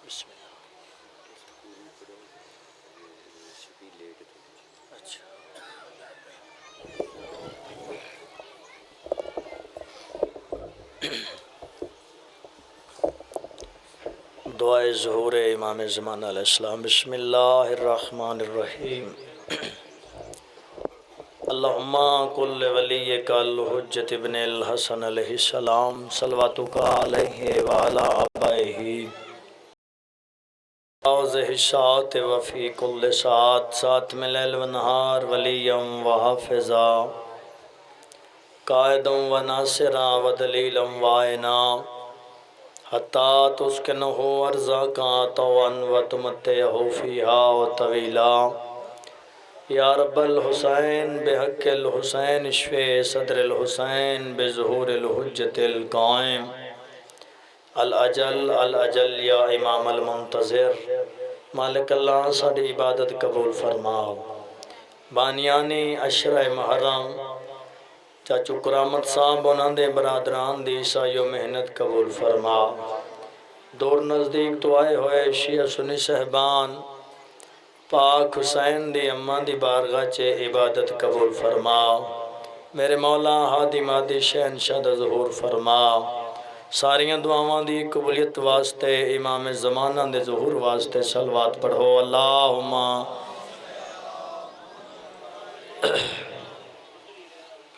بسم اللہ. اچھا دعائے ظہور امام زمان علیہ السلام. بسم اللہ الرحمن الرحیم. اللہم کل ولیک الحجت ابن الحسن علیہ السلام صلواتک علیہ وعلا آبائہ واضح سات وفی کل سات سات میں لیل و نہار ولیم و حافظا قائدم و ناصرا و دلیلم و آئنا حتی تسکنہو ارزاقا طوعا و تمتعہو فیہا و طویلا. یا رب الحسین بحق الحسین اشفِ صدر الحسین بظہور الحجت القائم الاجل الاجل یا امام المنتظر. مالک اللہ ساری عبادت قبول فرماؤ. بانیانی عشرہ محرم چاچو کرامت صاحب انہاں دے برادران دی سایو محنت قبول فرما. دور نزدیک تو آئے ہوئے شیعہ سنی صحبان پاک حسین دی اماں دی بارگاہ چے عبادت قبول فرما. میرے مولا ہادی مادی شہنشاہ دا ظہور فرما. ساریاں دعاواں دی قبولیت واسطے امام زمانہ دے ظہور واسطے صلوات پڑھو. اللہم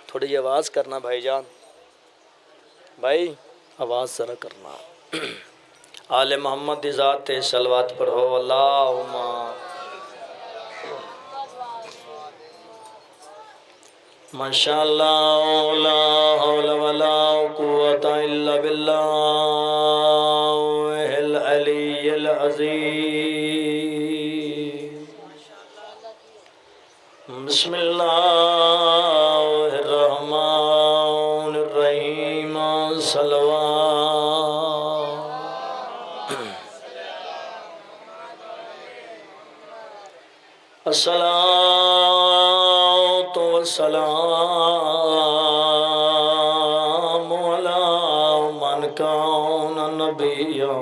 تھوڑی جی آواز کرنا بھائی جان، بھائی آواز ذرا کرنا. آل محمد دی ذات تے صلوات پڑھو. اللہم ماشاءاللہ لا حول ولا قوة الا باللہ العلی العظیم. بسم اللہ الرحمن الرحیم. صلوات الصلاة والسلام على من كان نبيا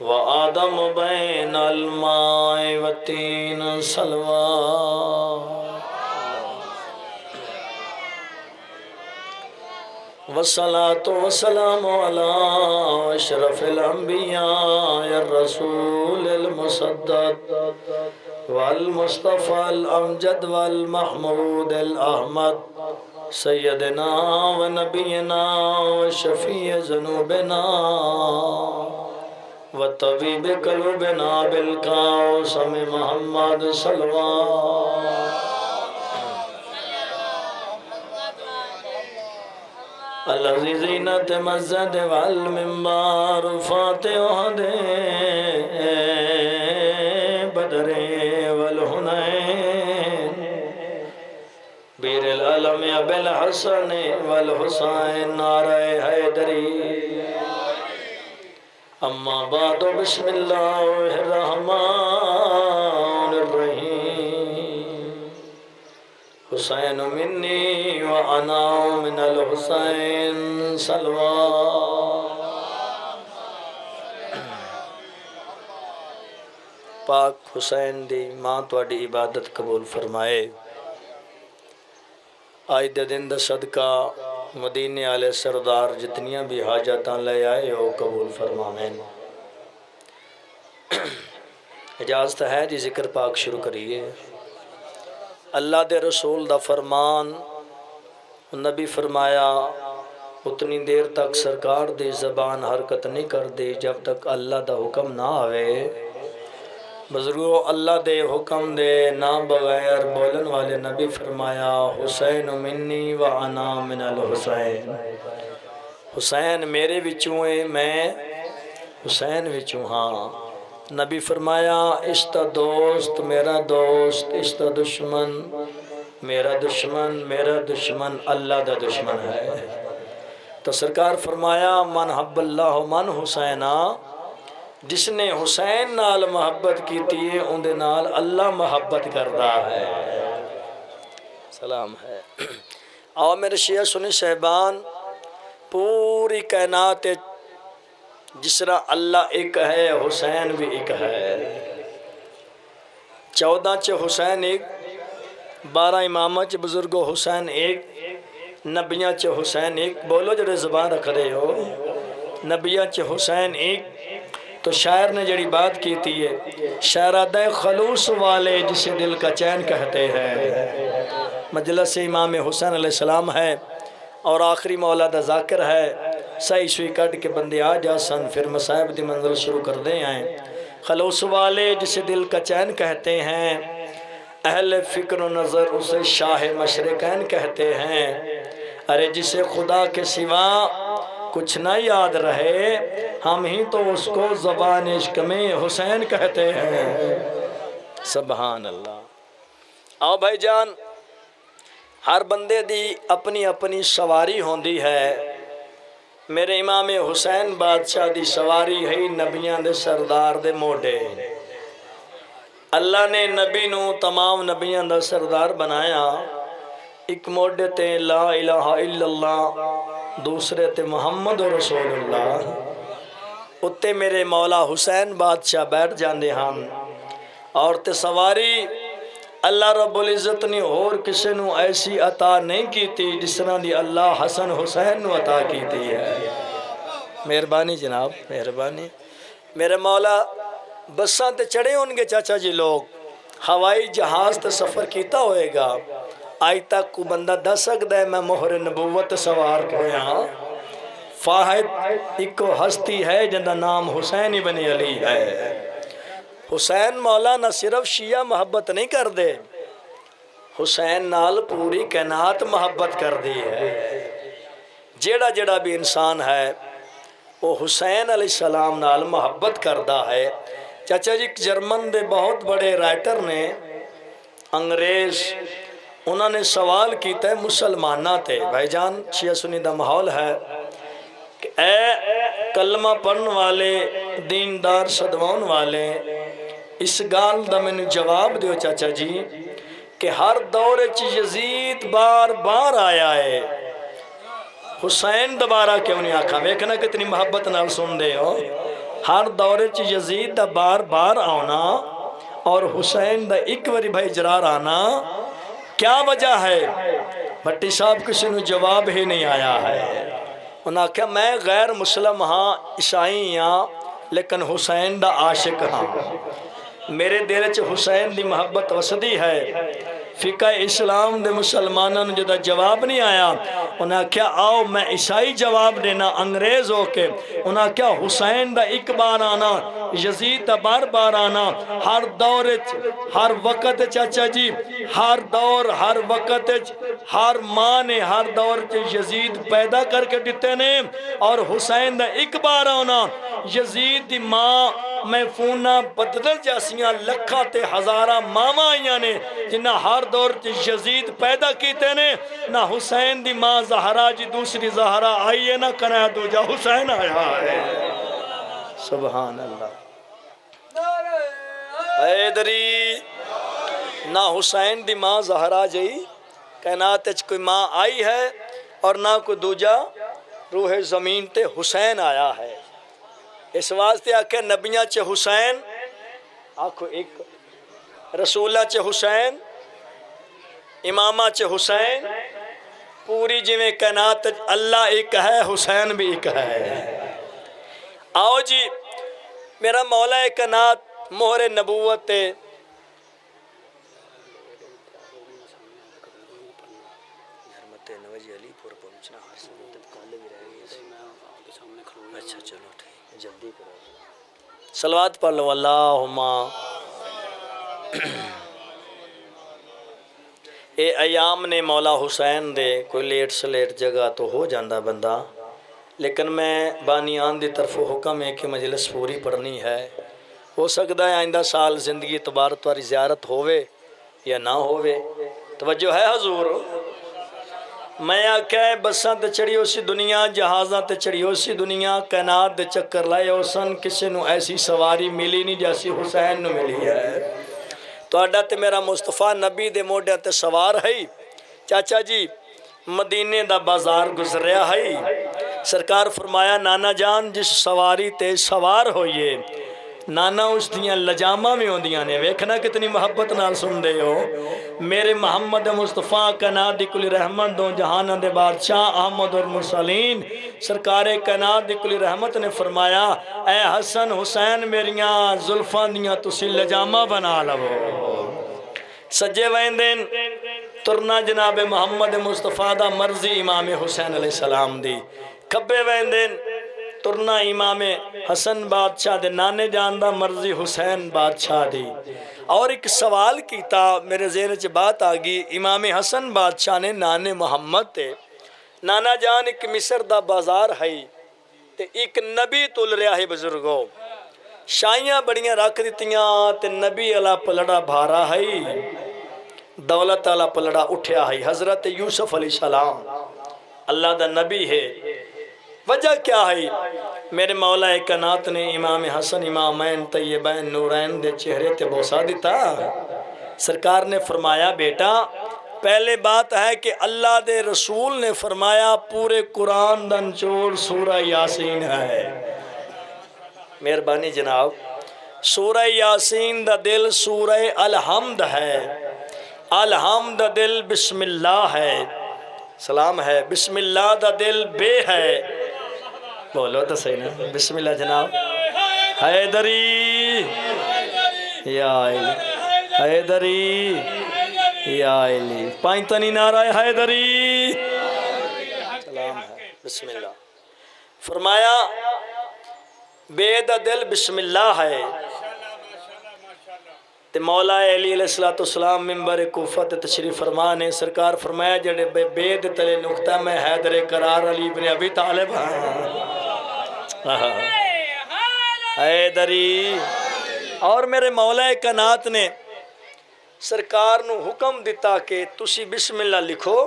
وآدم بين الماء والطين. صلوات والصلاة والسلام على أشرف الأنبياء الرسول المصدق والمصطفى الأمجد والمحمود الأحمد سيدنا ونبينا وشفيع ذنوبنا وطبيب قلوبنا بالقاسم محمد. صلوات الذي زينة مسجد والمنبر فاتح بدر والحنين بير العالم أبي الحسن والحسين نعرہ حیدری. اما بعد بسم اللہ الرحمن الرحیم. حسین منی وانا من الحسین. صلوات پاک حسین دی ماں تواڈی عبادت قبول فرمائے. آج دے دن دا صدقہ مدینے والے سردار جتنیاں بھی حاجتاں لے آئے ہو قبول فرماویں. اجازت ہے جی ذکر پاک شروع کریے. اللہ دے رسول دا فرمان نبی فرمایا اتنی دیر تک سرکار دی زبان حرکت نہیں کر دی جب تک اللہ دا حکم نہ آوے. بزرگو اللہ دے حکم دے نہ بغیر بولن والے نبی فرمایا حسین منی و انا من الحسین. حسین میرے وچوں ہے میں حسین وچوں ہاں. نبی فرمایا اس دا دوست میرا دوست اس دا دشمن میرا دشمن میرا دشمن اللہ دا دشمن ہے. تو سرکار فرمایا من حب اللہ من حسینہ جس نے حسین نال محبت کیتی ہے ان دے نال اللہ محبت کردا ہے. سلام ہے. آؤ میرے شیعہ سنی صاحبان پوری کائنات جس طرح اللہ ایک ہے حسین بھی ایک ہے 14 چ حسین ایک 12 امامہ چ بزرگو حسین ایک نبیاں چ حسین ایک بولو جڑے زبان رکھ رہے ہو نبیاں چ حسین ایک تو شاعر نے جڑی بات کی تھی ہے شہرادہ خلوص والے جسے دل کا چین کہتے ہیں مجلس امام حسین علیہ السلام ہے اور آخری مولا دا ذاکر ہے صحیح سوئی کٹ کے بندے آ جا سن پھر مصائب دی منزل شروع کر دیں آئیں خلوص والے جسے دل کا چین کہتے ہیں اہل فکر و نظر اسے شاہ مشرقین کہتے ہیں ارے جسے خدا کے سوا کچھ نہ یاد رہے ہم ہی تو اس کو زبان عشق میں حسین کہتے ہیں سبحان اللہ آؤ بھائی جان ہر بندے دی اپنی اپنی سواری ہوندی ہے میرے امام حسین بادشاہ دی سواری ہے نبیاں دے سردار دے موڈے اللہ نے نبی نو تمام نبیاں دا سردار بنایا ایک موڈے تے لا الہ الا اللہ دوسرے تے محمد رسول اللہ اتے میرے مولا حسین بادشاہ بیٹھ جاندے ہم اور تے سواری اللہ رب العزت نے اور کسے نو ایسی عطا نہیں کی تھی جس طرح دی اللہ حسن حسین نو عطا کی تھی ہے مہربانی جناب مہربانی میرے مولا بساں تے چڑھے ہونگے چاچا جی لوگ ہوائی جہاز تے سفر کیتا ہوئے گا آئی تک کو بندہ دس سکتا ہے میں مہر نبوت سوار کھویا فاہد ایک ہستی ہے جندہ نام حسین ابن علی ہے حسین مولا نہ صرف شیعہ محبت نہیں کر دے حسین نال پوری کائنات محبت کر دی ہے جیڑا جیڑا بھی انسان ہے وہ حسین علیہ السلام نال محبت کردہ ہے چاچا جی جرمن دے بہت بڑے رائٹر نے انگریز انہوں نے سوال کیتا ہے مسلمانہ تے بھائی جان شیعہ سنی دا ماحول ہے کہ اے کلمہ پڑھن والے دیندار صدوان والے اس گال دا میں نے جواب دیو چاچا جی کہ ہر دور یزید بار بار آیا ہے حسین دوبارہ کیوں نہیں آکھا ویکھنا کتنی محبت نال سن دے ہو ہر دور یزید دا بار بار آنا اور حسین دا ایک وری بھائی جرار آنا کیا وجہ ہے بھٹی صاحب کسی نے جواب ہی نہیں آیا ہے انہاں کہا میں غیر مسلم ہاں عیسائی ہاں لیکن حسین دا عاشق ہاں میرے دل چ حسین دی محبت وسدی ہے فقہ اسلام دے مسلمانوں نے جدا جواب نہیں آیا انہاں کیا آؤ میں عیسائی جواب دینا انگریز ہو کے انہاں کیا حسین دا ایک بار آنا یزید دا بار بار آنا ہر دور ہر وقت چاچا جی ہر دور ہر وقت ہر ماں نے ہر دور یزید پیدا کر کے دیتے نے اور حسین دا ایک بار آنا یزید دی ماں میں فونہ بدل جاسیاں لکھا تے ہزارہ ماما آئیاں نے جنہ ہر دور یزید پیدا کیتے نے نہ حسین دی ماں زہرا جی دوسری زہرا آئی ہے نہ کنہ دو جا حسین آیا ہے سبحان اللہ حیدری نہ حسین دی ماں زہرا جی کائنات اچھ کوئی ماں آئی ہے اور نہ کوئی دوجا روح زمین تے حسین آیا ہے اس واسطے آکھے نبیاں چے حسین آکھو ایک رسولہ چے حسین امامہ چے حسین پوری جویں کائنات اللہ ایک ہے حسین بھی ایک ہے آؤ جی میرا مولا کائنات مہر نبوت اچھا چلو ٹھیک جلدی کرو صلوات پڑھ لو اللہم اے ایام نے مولا حسین دے کوئی لیٹ سلیٹ جگہ تو ہو جاندہ بندہ لیکن میں بانیان دی طرف حکم ہے کہ مجلس پوری پڑھنی ہے ہو سکتا ہے آئندہ سال زندگی تبارک تواری زیارت ہووے یا نہ ہووے توجہ ہے حضور میں آکھا ہے بساں تے چڑھی ہو سی دنیا جہازاں تے چڑھی ہو سی دنیا کائنات دے چکر لائے ہو سن کسی نو ایسی سواری ملی نہیں جیسی حسین نو ملی ہے تو اڈا تے میرا مصطفیٰ نبی دے موڈیا تے سوار ہے چاچا جی مدینے دا بازار گزریا ہے سرکار فرمایا نانا جان جس سواری تے سوار ہوئیے نانا اس دیاں لجامہ میں ہوندیاں نے ویکھنا کتنی محبت نال سن دے ہو میرے محمد مصطفیٰ کائنات دی کل رحمت دو جہاناں دے بادشاہ احمد المرسلین سرکار کائنات دی کل رحمت نے فرمایا اے حسن حسین میریاں زلفاں دیاں تسی لجامہ بنا لو سجے ویندن ترنا جناب محمد مصطفیٰ دا مرضی امام حسین علیہ السلام دی کبے ویندن ترنا امام حسن بادشاہ دے نانے جان دا مرضی حسین بادشاہ دی اور ایک سوال کیتا میرے ذہن چ بات آگئی امام حسن بادشاہ نے نانے محمد تے نانا جان ایک مصر دا بازار ہے تے ایک نبی تل رہا ہے بزرگوں شائیاں بڑیاں رکھ دیتیاں تے نبی علا پلڑا بھارا ہے دولت علا پلڑا اٹھیا ہے حضرت یوسف علیہ السلام اللہ دا نبی ہے وجہ کیا ہے میرے مولا کائنات نے امام حسن امامین طیبین نورین دے چہرے تے بوسا دیتا سرکار نے فرمایا بیٹا پہلے بات ہے کہ اللہ دے رسول نے فرمایا پورے قرآن دا نچوڑ سورہ یاسین ہے مہربانی جناب سورہ یاسین دا دل سورہ الحمد ہے الحمد دل بسم اللہ ہے سلام ہے بسم اللہ دا دل بے ہے بولو تو صحیح نا بسم اللہ جناب حیدری یا علی حیدری یا علی پائنتنی نعرہ حیدری سلام ہے بسم اللہ فرمایا بے دا دل بسم اللہ ہے تے مولا علی علیہ السلام منبر کوفہ تشریف فرما نے سرکار فرمایا جڑے بے دے تلے نقطہ میں حیدر قرار علی بن ابی طالب حیدری اور میرے مولا کائنات نے سرکار نو حکم دیتا کہ تسی بسم اللہ لکھو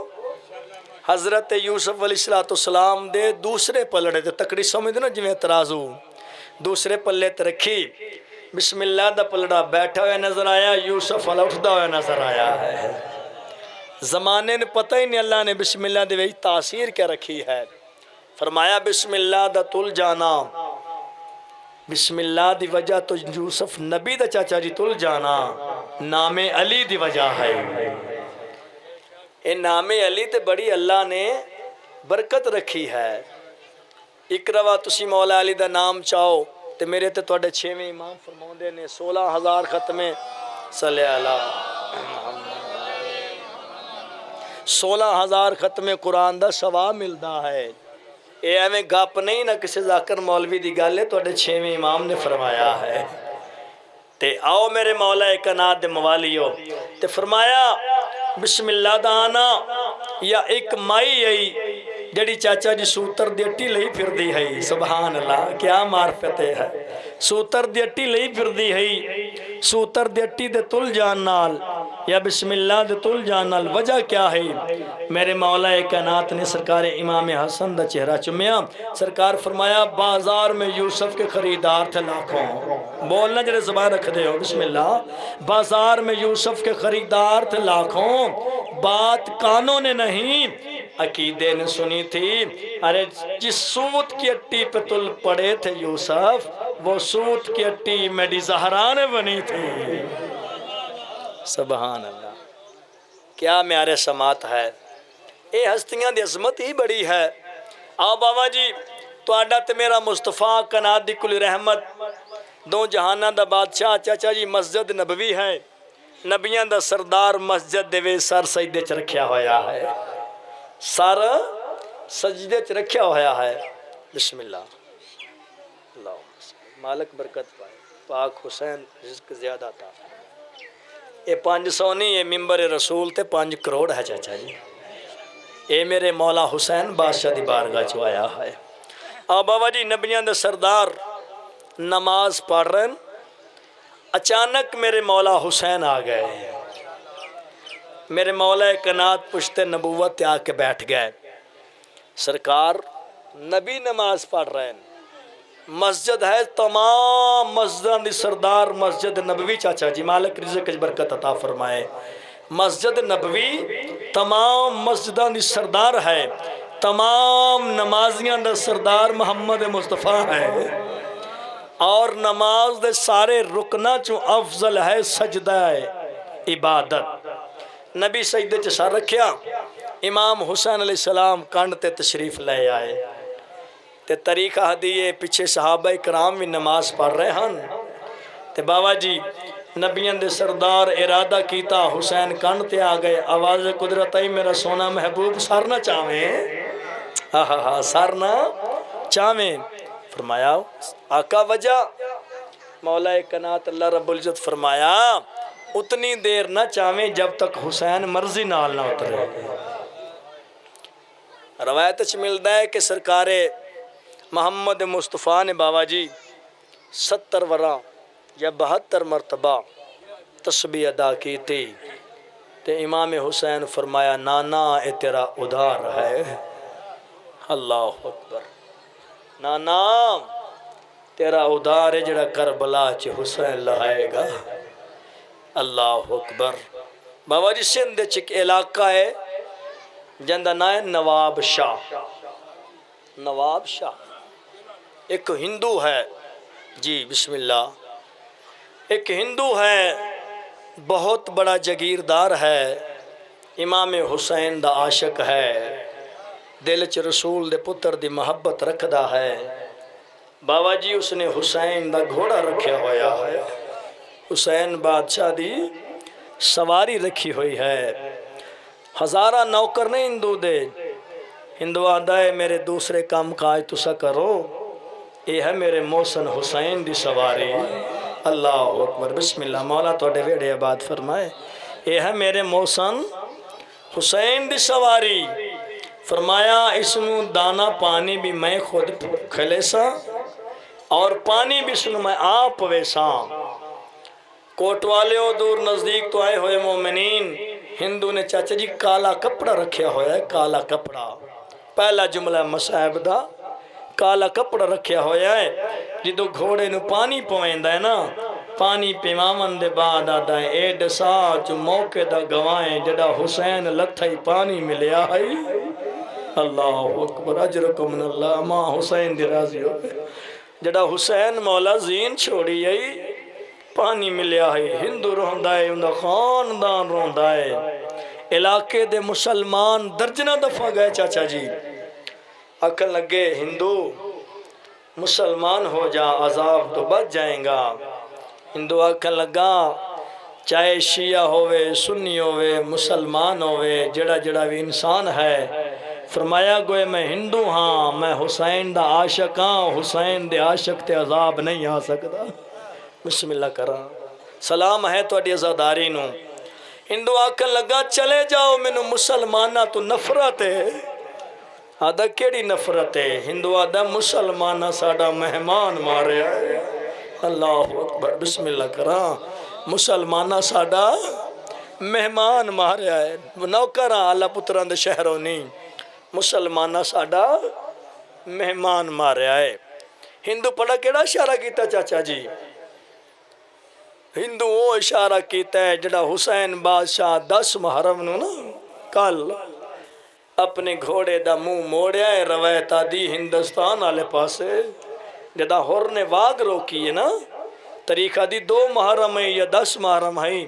حضرت یوسف علیہ السلام دے دوسرے پلڑے تے تکڑی سمجھ نا جویں ترازو دوسرے پلے تے رکھی بسم اللہ دا پلڑا بیٹھا ہوئے نظر آیا یوسف علیہ اٹھدا ہوئے نظر آیا ہے زمانے نے پتہ ہی نہیں اللہ نے بسم اللہ دے ویچ تاثیر کیا رکھی ہے فرمایا بسم اللہ دا تل جانا بسم اللہ دی وجہ تو یوسف نبی دا چاچا جی تل جانا نام علی دی وجہ ہے اے نام علی تے بڑی اللہ نے برکت رکھی ہے اقروا تسی مولا علی دا نام چاہو تے میرے تے توڑے 6ویں امام فرماؤں دے نے 16,000 ختمیں صلی اللہ 16,000 ختمیں قرآن دا ثواب ملدا ہے اے ایویں گپ نہیں نہ کسی ذاکر مولوی دی گل ہے توڑے 6ویں امام نے فرمایا ہے تے آؤ میرے مولا کائنات دے موالیو تے فرمایا بسم اللہ دا آنا یا ایک مائی آئی جڑی چاچا جی سوتر دی اٹی لئی پھر دی ہے سبحان اللہ کیا معرفت ہے سوتر دی اٹی لئی پھر دی ہے سوتر دی اٹی دے تل جان نال یا بسم اللہ دے تل جان نال وجہ کیا ہے میرے مولا کائنات نے سرکار امام حسن دا چہرہ چمیا سرکار فرمایا بازار میں یوسف کے خریدار تھے لاکھوں بولنا جڑے زبان رکھ دے ہو بسم اللہ بازار میں یوسف کے خریدار تھے لاکھوں بات کانوں نے نہیں عقیدے نے سنی تھی ارے جس سوت کی اٹی پہ تل پڑے تھے یوسف وہ سوت کی اٹی میڈی زہرا نے بنی تھی سبحان اللہ کیا میارے سماعت ہے اے ہستیاں دی عظمت ہی بڑی ہے آؤ بابا جی تو آڈا تے میرا مصطفیٰ کائنات دی کل رحمت دو جہانہ دا بادشاہ چاچا جی مسجد نبوی ہے نبیاں دا سردار مسجد دے وے سر سجدے چ رکھیا ہویا ہے سر سجدے چ رکھیا ہویا ہے بسم اللہ اللہ مالک برکت پائے پاک حسین رزق زیادہ تھا یہ 500 نہیں یہ ممبر رسول تے 5 کروڑ ہے چاچا جی اے میرے مولا حسین بادشاہ دی بارگاہ چ آیا ہے آ بابا جی نبیاں دے سردار نماز پڑھ رہے ہیں اچانک میرے مولا حسین آ گئے میرے مولا کائنات پشت نبوت آ کے بیٹھ گئے سرکار نبی نماز پڑھ رہے ہیں مسجد ہے تمام مسجدان دی سردار مسجد نبوی چاچا جی مالک رزق برکت عطا فرمائے مسجد نبوی تمام مسجدان دی سردار ہے تمام نمازیاں دا سردار محمد مصطفیٰ ہے، اور نماز دے سارے رکنہ چوں افضل ہے سجدہ عبادت۔ نبی سجدے چ سر رکھیا، امام حسین علیہ السلام کنڈ تے تشریف لے آئے تے طریقہ دیئے پیچھے صحابہ کرام بھی نماز پڑھ رہے ہن تے بابا جی نبیان دے سردار ارادہ کیتا حسین کنڈ تے آ گئے، آواز قدرت آئی میرا سونا محبوب سر نہ چاہیں، سر نہ چاہیں۔ فرمایا آقا وجہ، مولا کائنات اللہ رب العزت فرمایا اتنی دیر نہ چاہیں جب تک حسین مرضی نال نہ اترے۔ روایت چ ملتا ہے کہ سرکار محمد مصطفیٰ نے بابا جی 70 ورا یا 72 مرتبہ تسبیح ادا کی تھی تے امام حسین فرمایا نانا اے تیرا ادھار ہے، اللہ اکبر، نانا تیرا ادھار ہے جڑا کربلا چ حسین لہائے گا، اللہ اکبر۔ بابا جی سندھ چ ایک علاقہ ہے جندہ نام ہے نواب شاہ، نواب شاہ ایک ہندو ہے، جی بسم اللہ، ایک ہندو ہے بہت بڑا جگیردار ہے، امام حسین دا عاشق ہے، دل چ رسول دے پتر دی محبت رکھدا ہے۔ بابا جی اس نے حسین دا گھوڑا رکھیا ہویا ہے، حسین بادشاہ دی سواری رکھی ہوئی ہے، ہزارہ نوکر نے ہندو دے، ہندو آدھا ہے میرے دوسرے کام کاج تسا کرو، یہ ہے میرے محسن حسین دی سواری، اللہ اکبر، بسم اللہ، مولا توڑے ویڑے آباد فرمائے، یہ ہے میرے محسن حسین دی سواری۔ فرمایا اس نو دانا پانی بھی میں خود کھلے سا اور پانی بھی سنو میں آپ ویسا۔ کوٹ والے ہو دور نزدیک تو آئے ہوئے مومنین، ہندو نے چاچا جی کالا کپڑا رکھیا ہویا ہے، کالا کپڑا، پہلا جملہ مصاحب دا، کالا کپڑا رکھیا ہویا ہے، جدو گھوڑے نو پانی پویندا ہے نا، پانی پیمامن دے بعد آدھا ہے اے ڈسا جو موقع دا گوائیں جڑا حسین لتھائی پانی ملیا ہے، اللہ اکبر، اجرکم من اللہ، ماں حسین دی راضی ہو، جڑا حسین مولا زین چھوڑی ہے پانی ملیا ہے، ہندو روندہ ہے، اندہ خاندان روندہ ہے، علاقے دے مسلمان درجنہ دفعہ گئے چاچا جی، عقل لگے ہندو مسلمان ہو جا عذاب تو بچ جائیں گا، ہندو عقل لگا چاہے شیعہ ہوئے سنی ہوئے مسلمان ہوئے جڑا جڑا بھی انسان ہے، فرمایا گوئے میں ہندو ہاں، میں حسین دا عاشق ہاں، حسین دے عاشق تے عذاب نہیں آ سکتا، بسم اللہ کرا، سلام ہے تو اڈی عزاداری نو۔ ہندو آکھن لگا چلے جاؤ مینو مسلمانہ تو نفرت ہے، آدھا کیڑی نفرت ہے، ہندو آدھا مسلمانہ ساڑا مہمان مارے آئے، اللہ اکبر، بسم اللہ کرا، مسلمانہ ساڑا مہمان مارے آئے، نوکران اللہ پتران دے شہروں نہیں، مسلمانہ ساڑا مہمان مارے آئے۔ ہندو پڑھا کیڑا اشارہ کیتا چاچا جی؟ ہندو وہ اشارہ کیتا ہے جڑا حسین بادشاہ 10 محرم نو نا کل اپنے گھوڑے دا منہ موڑیا ہے، روایت آدھی ہندوستان آلے پاسے جدا ہور نے واگ روکی ہے نا، طریقہ دی 2 محرم ہے یا 10 محرم ہے،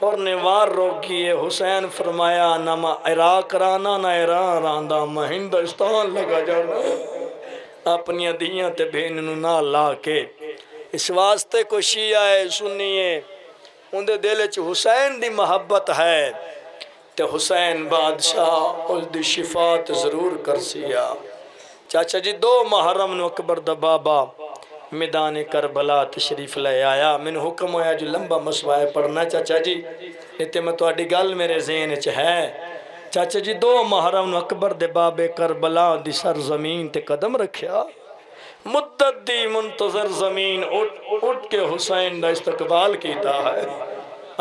ہور نے وار روکی ہے، حسین فرمایا نہ میں عراق رانا نہ ایران راندہ، میں ہندوستان لگا جانا، اپنی دیاں تے بہنوں نہ لا کے، اس واسطے کو شیعہ ہے سنی ہے اندے دل چ حسین دی محبت ہے تے حسین بادشاہ اس دی شفاعت ضرور کر سیا۔ چاچا جی 2 محرم نو اکبر دا بابا میدان کربلا تشریف لے آیا، میں حکم ہویا جو لمبا مسوائے پڑھنا چاچا جی، لیتے میں تو اڈی گل میرے ذہن چ ہے، چاچا جی 2 محرم نو اکبر دے بابے کربلا دی سرزمین تے قدم رکھیا، مدت دی منتظر زمین اٹھ کے حسین دا استقبال کیتا ہے،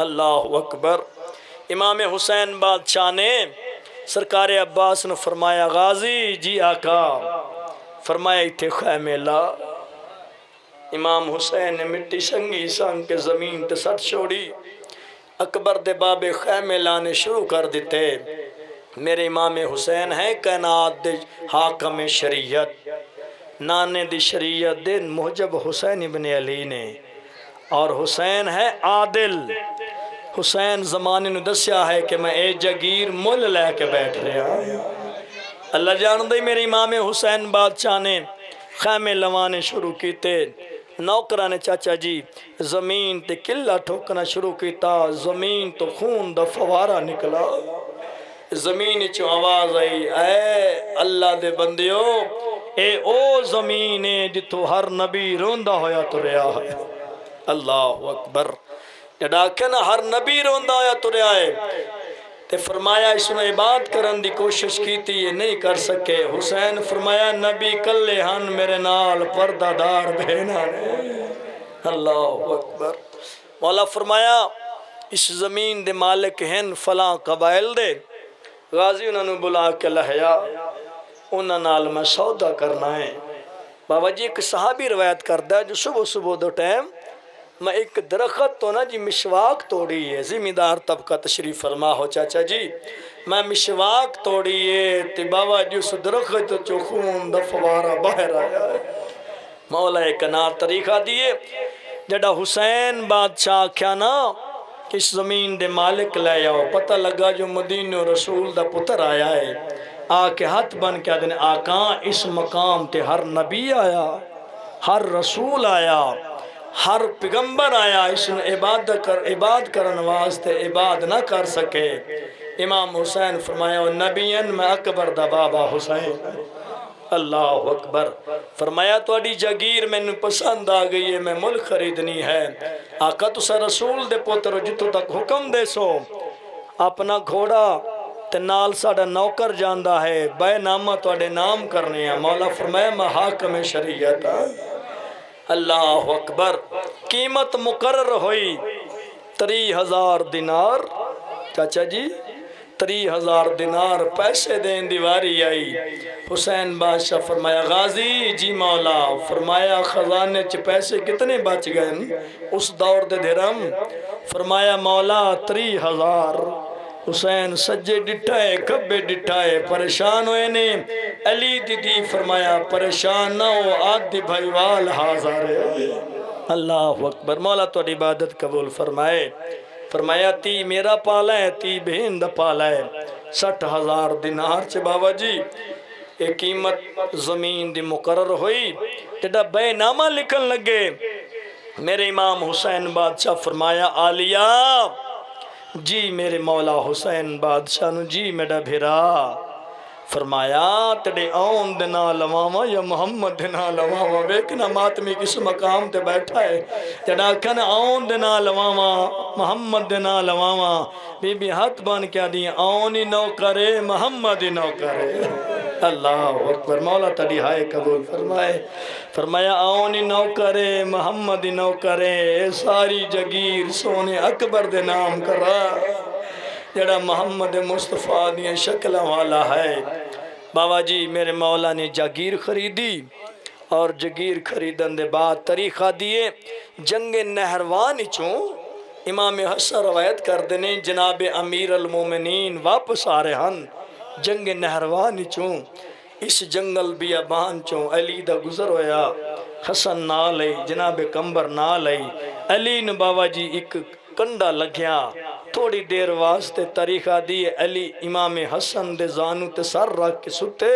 اللہ اکبر۔ امام حسین بادشاہ نے سرکار عباس نے فرمایا غازی جی آقا، فرمایا ایتھے خیمے لا، امام حسین نے مٹی سنگی سنگ کے زمین تے سٹ چھوڑی، اکبر دے بابے خیمے لانے شروع کر دیتے، میرے امام حسین ہیں کائنات دے حاکم شریعت، نانے دی شریعت دے محجب حسین ابن علی نے، اور حسین ہے عادل۔ حسین زمانے نے دسیا ہے کہ میں اے جگیر مل لے کے بیٹھ رہا اللہ جان دے میرے امام حسین بادشاہ نے خیمے لوانے شروع کیتے، نوکراں نے چاچا جی زمین تے قلعہ ٹھوکنا شروع کیتا، زمین تو خون دا فوارہ نکلا، زمین چو آواز آئی اے اللہ دے بندیو اے او زمین ہے جتو ہر نبی روندہ ہویا تو رہا ہے۔ اللہ اکبر، جڑا کہنا ہر نبی روندہ ہویا تو رہا ہے، تے فرمایا اس نے عبادت کرن دی کوشش کی تھی یہ نہیں کر سکے۔ حسین فرمایا نبی کلے ہن میرے نال پردہ دار بہنا نے۔ اللہ اکبر، مولا فرمایا اس زمین دے مالک ہیں فلاں قبائل دے، غازی انہوں نے بلا کے لہیا، انہوں نال میں سودا کرنا ہے۔ بابا جی ایک صحابی روایت کردہ ہے جو صبح صبح دو ٹائم میں ایک درخت تو نا جی مشواک توڑی ہے، زمیندار طبقہ تشریف فرما ہو چاچا جی، میں مشواک توڑی ہے تے بابا جی اس درخت چو خون دا فوارہ باہر آیا ہے۔ مولا ایک نار طریقہ دیئے، جڑا حسین بادشاہ کیا نا اس زمین دے مالک لے آؤ، پتہ لگا جو مدینہ رسول دا پتر آیا ہے، آ کے ہاتھ بن کے آدھنے آقا اس مقام تے ہر نبی آیا، ہر رسول آیا، ہر پیغمبر آیا، اس نے عبادت کرن واسطے عبادت نہ کر سکے۔ امام حسین فرمایا نبیین میں اکبر دا بابا حسین۔ اللہ اکبر، فرمایا تواڈی جاگیر میں نے پسند آ گئی ہے، میں ملک خریدنی ہے۔ آقا تسا رسول دے پتر جتوں تک حکم دے سو، اپنا گھوڑا تے نال ساڑا نوکر جاندہ ہے، بے نامہ تواڈے نام کرنے ہیں۔ مولا فرمایا میں حاکم شریعت۔ اللہ اکبر، قیمت مقرر ہوئی 30,000 دینار، چاچا جی 30,000 دینار پیسے دین دیواری آئی۔ حسین بادشاہ فرمایا غازی جی مولا، فرمایا خزانے چ پیسے کتنے بچ گئے اس دور دے درہم؟ فرمایا مولا 30,000۔ حسین سجے ڈٹھائے کبے ڈٹھائے پریشان ہوئے نے، علی دی فرمایا پریشان نہ ہو آدھی بھائی وال حاضر ہے۔ اللہ اکبر، مولا تو عبادت قبول فرمائے۔ فرمایا تی میرا پالا ہے تی بہن دا پالا ہے، 60,000 دینار چے بابا جی ایک قیمت زمین دی مقرر ہوئی، جڑا بے نامہ لکھن لگے۔ میرے امام حسین بادشاہ فرمایا آلیا جی میرے مولا حسین بادشاہ نو جی میرا بھیرا، فرمایا تڑے آن دینا لواما یا محمد دینا لواما، بیکنا ماتمی کس مقام تے بیٹھا ہے، جڑا کن آن دینا لواما محمد دینا لواما، بی بی ہاتھ بان کیا دی آنی نو کرے محمد نو کرے۔ اللہ اکبر، مولا تڑی ہائے قبول فرمائے۔ فرمایا آنی نو کرے محمد نو کرے، ساری جگیر سونے اکبر دے نام کرا، جڑا محمد مصطفیٰ دیا شکل والا ہے۔ بابا جی میرے مولا نے جاگیر خریدی، اور جاگیر خریدن دے بعد طریقہ دیے جنگ نہروان چوں امام حسن روایت کر دینے جناب امیر المومنین واپس آ رہے ہن جنگ نہروان چوں، اس جنگل بیابان چوں علی دا گزر ہویا، حسن نہ لئی جناب کمبر نہ لئی، علی نے بابا جی ایک کنڈا لگیا، تھوڑی دیر واسطے طریقہ دیے علی امام حسن دے زانو تے سر رکھ کے ستے،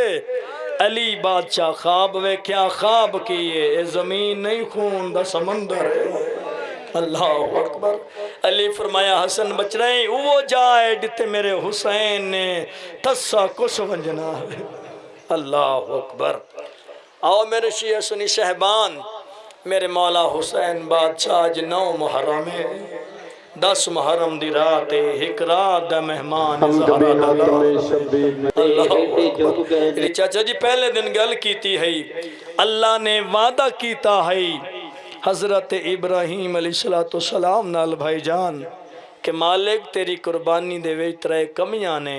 علی بادشاہ خواب وے کیا خواب کیے، اے زمین نہیں خون دا سمندر ہے۔ اللہ اکبر، علی فرمایا حسن بچ رہے وہ جائے جتے میرے حسین نے تسا کس ونجنا ہے۔ اللہ اکبر، آؤ میرے شیعہ سنی صحبان، میرے مولا حسین بادشاہ جی 9 محرم ہے، 10 محرم دی رات ایک رات دا مہمان زہرہ اللہ اکبر۔ چاچا جی پہلے دن گل کیتی ہے، اللہ نے وعدہ کیتا ہے حضرت ابراہیم علیہ السلام نال بھائی جان کہ مالک تیری قربانی دے وچ 3 کمیاں نے،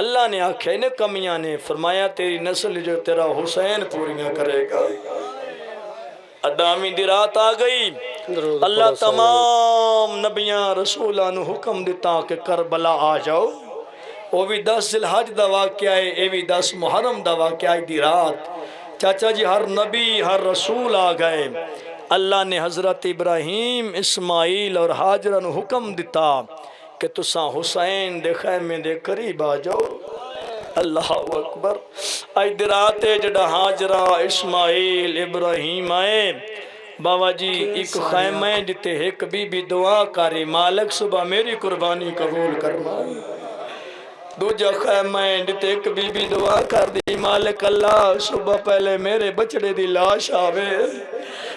اللہ نے آکھے نے کمیاں نے، فرمایا تیری نسل جو تیرا حسین پوریاں کرے گا۔ ادامی دی رات آ گئی، اللہ تمام نبیاں رسولان حکم دیتا کہ کربلا آ جاؤ، وہ بھی 10 ذی الحج دا واقعہ ہے، یہ بھی 10 محرم دا واقعہ دی رات چاچا جی ہر نبی ہر رسول آ گئے۔ اللہ نے حضرت ابراہیم اسماعیل اور حاجرہ نو حکم دیتا کہ تساں حسین دے خیمے دے قریب آ جاؤ۔ اللہ اکبر۔ آج دی رات ہے جڑا حاجرہ اسماعیل ابراہیم آئے بابا جی ایک خیمہ جتے ایک بی بی دعا کری مالک صبح میری قربانی قبول کرنا، دوجہ خیمہ جتے ایک بی بی دعا کر دی مالک اللہ صبح پہلے میرے بچڑے دی لاش آوے۔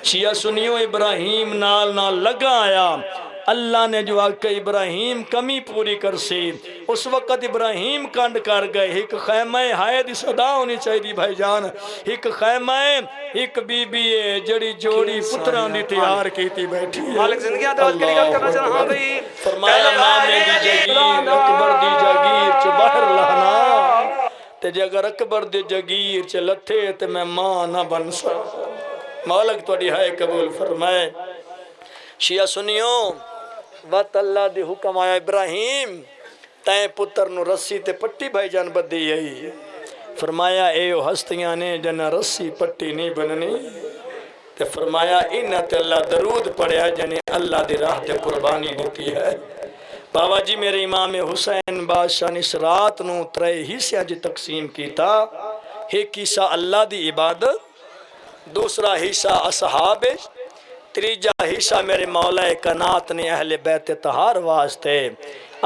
شیعہ سنیو ابراہیم نال نال لگا آیا، اللہ نے جو آکے ابراہیم کمی پوری کر سی، اس وقت ابراہیم کانڈ کر گئے۔ ایک خیمہ ہائے دی صدا ہونی چاہیے بھائی جان، ایک خیمہ ایک بی بی ہے جڑی جوڑی پتران دی تیار کیتی بیٹھی ہے۔ مالک زندگیاں دراز کے لیے گل کرنا چاہاں بھئی فرمایا مانے دی جگیر اکبر دی جگیر چ باہر لانا تے جے اگر اکبر دی جگیر چ لتھے تے میں ماں نہ بن سا۔ مالک توڑی ہائے قبول فرمائے۔ شیعہ سنیو وقت اللہ دی حکم آیا ابراہیم تائیں پتر نو رسی تے پٹی بھائی جان بدی ہے۔ فرمایا اے ہستیاں نے جنہ رسی پٹی نہیں بننی، تے فرمایا انہ تے اللہ درود پڑھیا جنہیں اللہ دی راہ تے قربانی دیتی ہے۔ بابا جی میرے امام حسین بادشاہ نے اس رات نو 3 حصے جی تقسیم کیتا، ایک حصہ اللہ دی عبادت، دوسرا حصہ اصحاب، تیجا حصہ میرے مولا کائنات نے اہل بیت طہار واسطے۔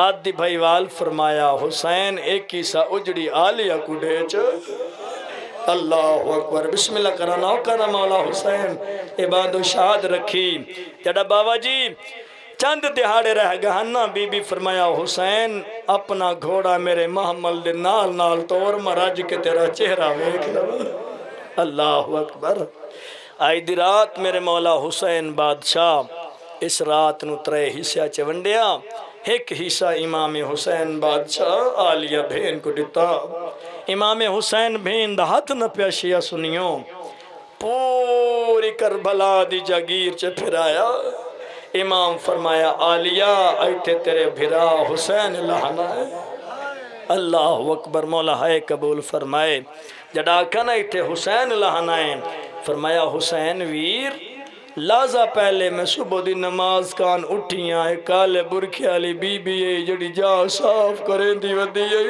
آدھی بھائی وال فرمایا حسین ایک حصہ اجڑی آلیہ کو ڈیچ۔ اللہ اکبر، بسم اللہ کرنا کرنا مولا حسین عباد و شاد رکھی۔ جڑا بابا جی چند دہاڑے رہ گہنا بی بی فرمایا حسین اپنا گھوڑا میرے محمل دے نال نال طور مراج کے تیرا چہرہ ویکھ لو۔ اللہ اکبر۔ آئی دی رات میرے مولا حسین بادشاہ اس رات نو 3 حصہ چونڈیا، ایک حصہ امام حسین بادشاہ آلیہ بھین کو دیتا۔ امام حسین بھین دا ہاتھ نہ پیاشیا سنیو، پوری کربلا دی جاگیر چ پھرایا۔ امام فرمایا آلیہ ایتھے تیرے بھرا حسین لہنا ہے۔ اللہ اکبر، مولا ہے قبول فرمائے۔ جڑا کنا ایتھے حسین لہنا ہے، فرمایا حسین ویر لازا پہلے میں صبح دی نماز کان اٹھیاں ایک کالے برکھے والی بی بی ہے جڑی جا صاف کریں دی ودی ہے۔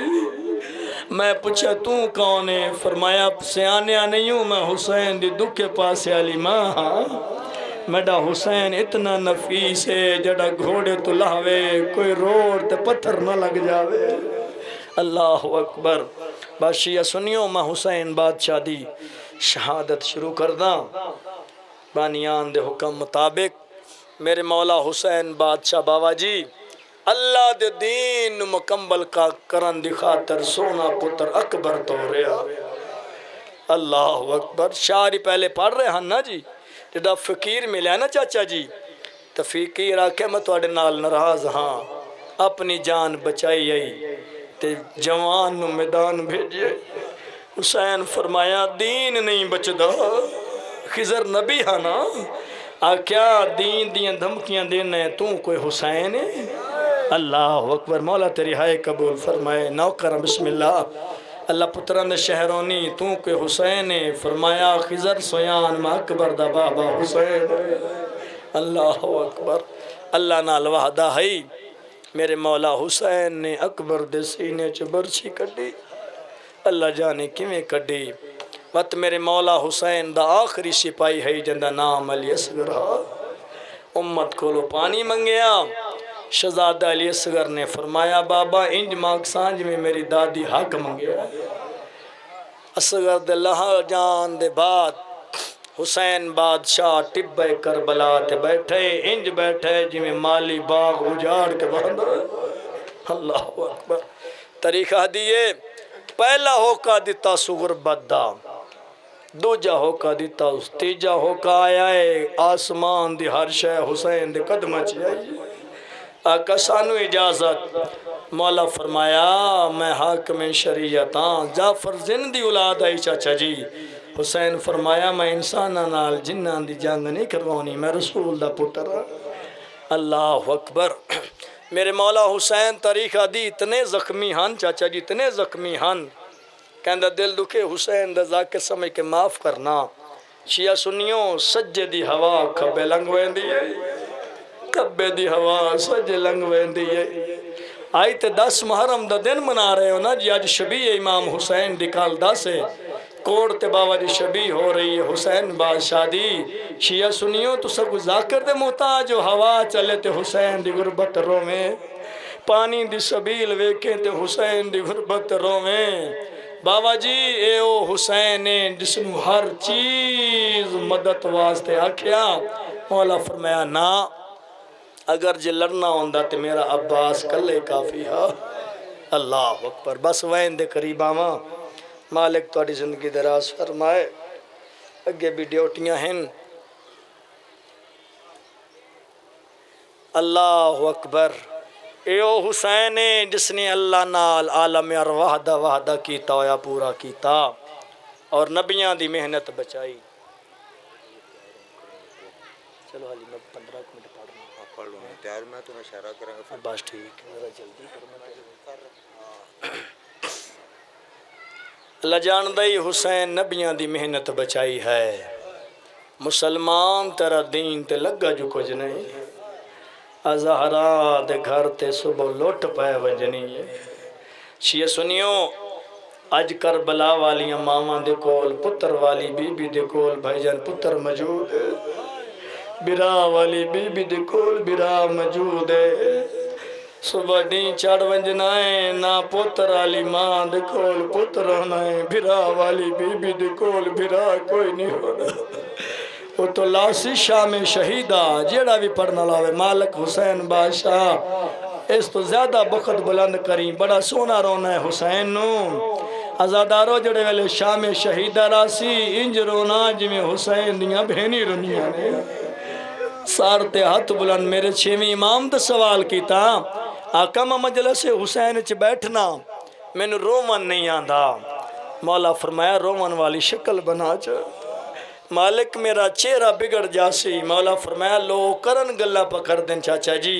میں پوچھا تو کون ہے؟ فرمایا سیانیاں نہیں ہوں، میں حسین دی دکھ کے پاسے والی ماں ہاں۔ میڈا حسین اتنا نفیس ہے جڑا گھوڑے تو لاوے کوئی روڑ تے پتھر نہ لگ جاوے۔ اللہ اکبر۔ بادشاہ سنیو میں حسین بادشاہ دی شہادت شروع کرداں۔ بانیان دے حکم مطابق میرے مولا حسین بادشاہ بابا جی اللہ دے دین مکمل کا کرن دی خاطر سونا پتر اکبر تو رہا۔ اللہ اکبر۔ شاعری پہلے پڑھ رہے ہیں نا جی، جدا فقیر ملیا نا چاچا جی، تو فقیر آکے میں توڑے نال ناراض ہاں، اپنی جان بچائی آئی تے جوان نو میدان بھیجئے۔ حسین فرمایا دین نہیں بچدا، خضر نبی ہے نا، آکیا دین دیاں دھمکیاں دینا ہے تو کوئی حسین ہے؟ اللہ اکبر۔ مولا تیری ہائے قبول فرمائے۔ نوکر بسم اللہ۔ اللہ پتران شہرونی تو کوئی حسین ہے؟ فرمایا خضر سویان میں اکبر دا بابا حسین ہے۔ اللہ اکبر۔ اللہ نال وحدہ ہے۔ میرے مولا حسین نے اکبر دے سینے چ برچھی کڈی، اللہ جانے کیویں کڈی۔ وقت میرے مولا حسین دا آخری سپاہی ہے جندہ نام علی اصغر۔ امت کھولو پانی منگیا۔ شہزادہ علی اصغر نے فرمایا بابا انج ماک سانج میں میری دادی حق منگیا۔ اصغر دے لہا جان دے بعد حسین بادشاہ ٹبہ کربلا تے بیٹھے، انج بیٹھے جی میں مالی باغ اجاڑ کے باندھا۔ اللہ اکبر۔ طریقہ دیئے پہلا ہوکا دیتا سغر بدہ، دوجہ ہوکا دیتا اس، تیجہ ہوکا آیا ہے آسمان دی ہر شے حسین دے قدمہ چاہیے۔ آقا سانو اجازت، مولا فرمایا میں حاکم شریعت ہاں، جعفر زندی اولاد آئی چاچا جی۔ حسین فرمایا میں انسانہ نال جنان دی جنگ نہیں کروانی، میں رسول دا پتر۔ اللہ اکبر۔ میرے مولا حسین تاریخ دی اتنے زخمی ہن چاچا جی اتنے زخمی ہن کہندہ دل دکھے حسین دا ذاکر سمجھ کے معاف کرنا شیعہ سنیوں سجے دی ہوا کھبے لنگ ویندی ہے کھبے دی ہوا سجے لنگ ویندی ہے آئی تے 10 محرم دا دن منا رہے ہو نا جی آج شبیہ امام حسین دی کال 10 ہے کوڑ تے باوا دی شبیہ ہو رہی ہے حسین بادشاہ دی شیعہ سنیوں تو سب ذاکر دے محتاج ہو ہوا چلے تے حسین دی غربت رویں پانی دی سبیل ویکھیں تے حسین دی غربت رویں بابا جی اے او حسین جس نے ہر چیز مدد واسطے آکھیا مولا فرمایا نا اگر جے لڑنا ہوندہ تے میرا عباس کلے کافی ہے اللہ اکبر بس وین دے قریب آواں مالک تواڈی زندگی دراز فرمائے اگے بھی ڈیوٹیاں ہیں اللہ اکبر اے او حسین جس نے اللہ نال عالم ارواح دا وعدہ کیتا ہویا پورا کیتا اور نبیاں دی محنت بچائی چلو حالی میں 15 منٹ پڑھ لوں تیار میں تمہیں اشارہ کریں گا بس ٹھیک ذرا جلدی اللہ جاندہ ہی حسین نبیاں دی محنت بچائی ہے مسلمان تیرا دین تے لگا جو کچھ نہیں ازہرا دے گھر تے صبح لوٹ پائے وجنی ہے شیعہ سنیوں اج کربلا والیاں ماما دے کول پتر والی بی بی دے کول بھائی جان پتر موجود ہے برا والی بی بی دے کول برا موجود ہے صبح دین چڑھ ونجنائیں نا پتر والی ماں دے کول پتر ہونائیں برا والی بی بی دے کول برا کوئی نہیں ہونا وہ تو لاسی شام شہیدہ جیڑا بھی پڑھنا لاوے مالک حسین بادشاہ اس تو زیادہ بخت بلند کریں بڑا سونا رونا ہے حسین نو ازادارو جڑے والے شام شہیدہ راسی انج رونا جمیں حسین دیاں بہنی رنیاں نے سارتے ہاتھ بلند میرے 6ویں امام دا سوال کیتا آقا میں مجلس حسین چ بیٹھنا میں نے رومن نہیں آندھا مولا فرمایا رومن والی شکل بنا چا مالک میرا چہرہ بگڑ جاسی مولا فرمایا لو کرن گلہ پکڑ دیں چاچا جی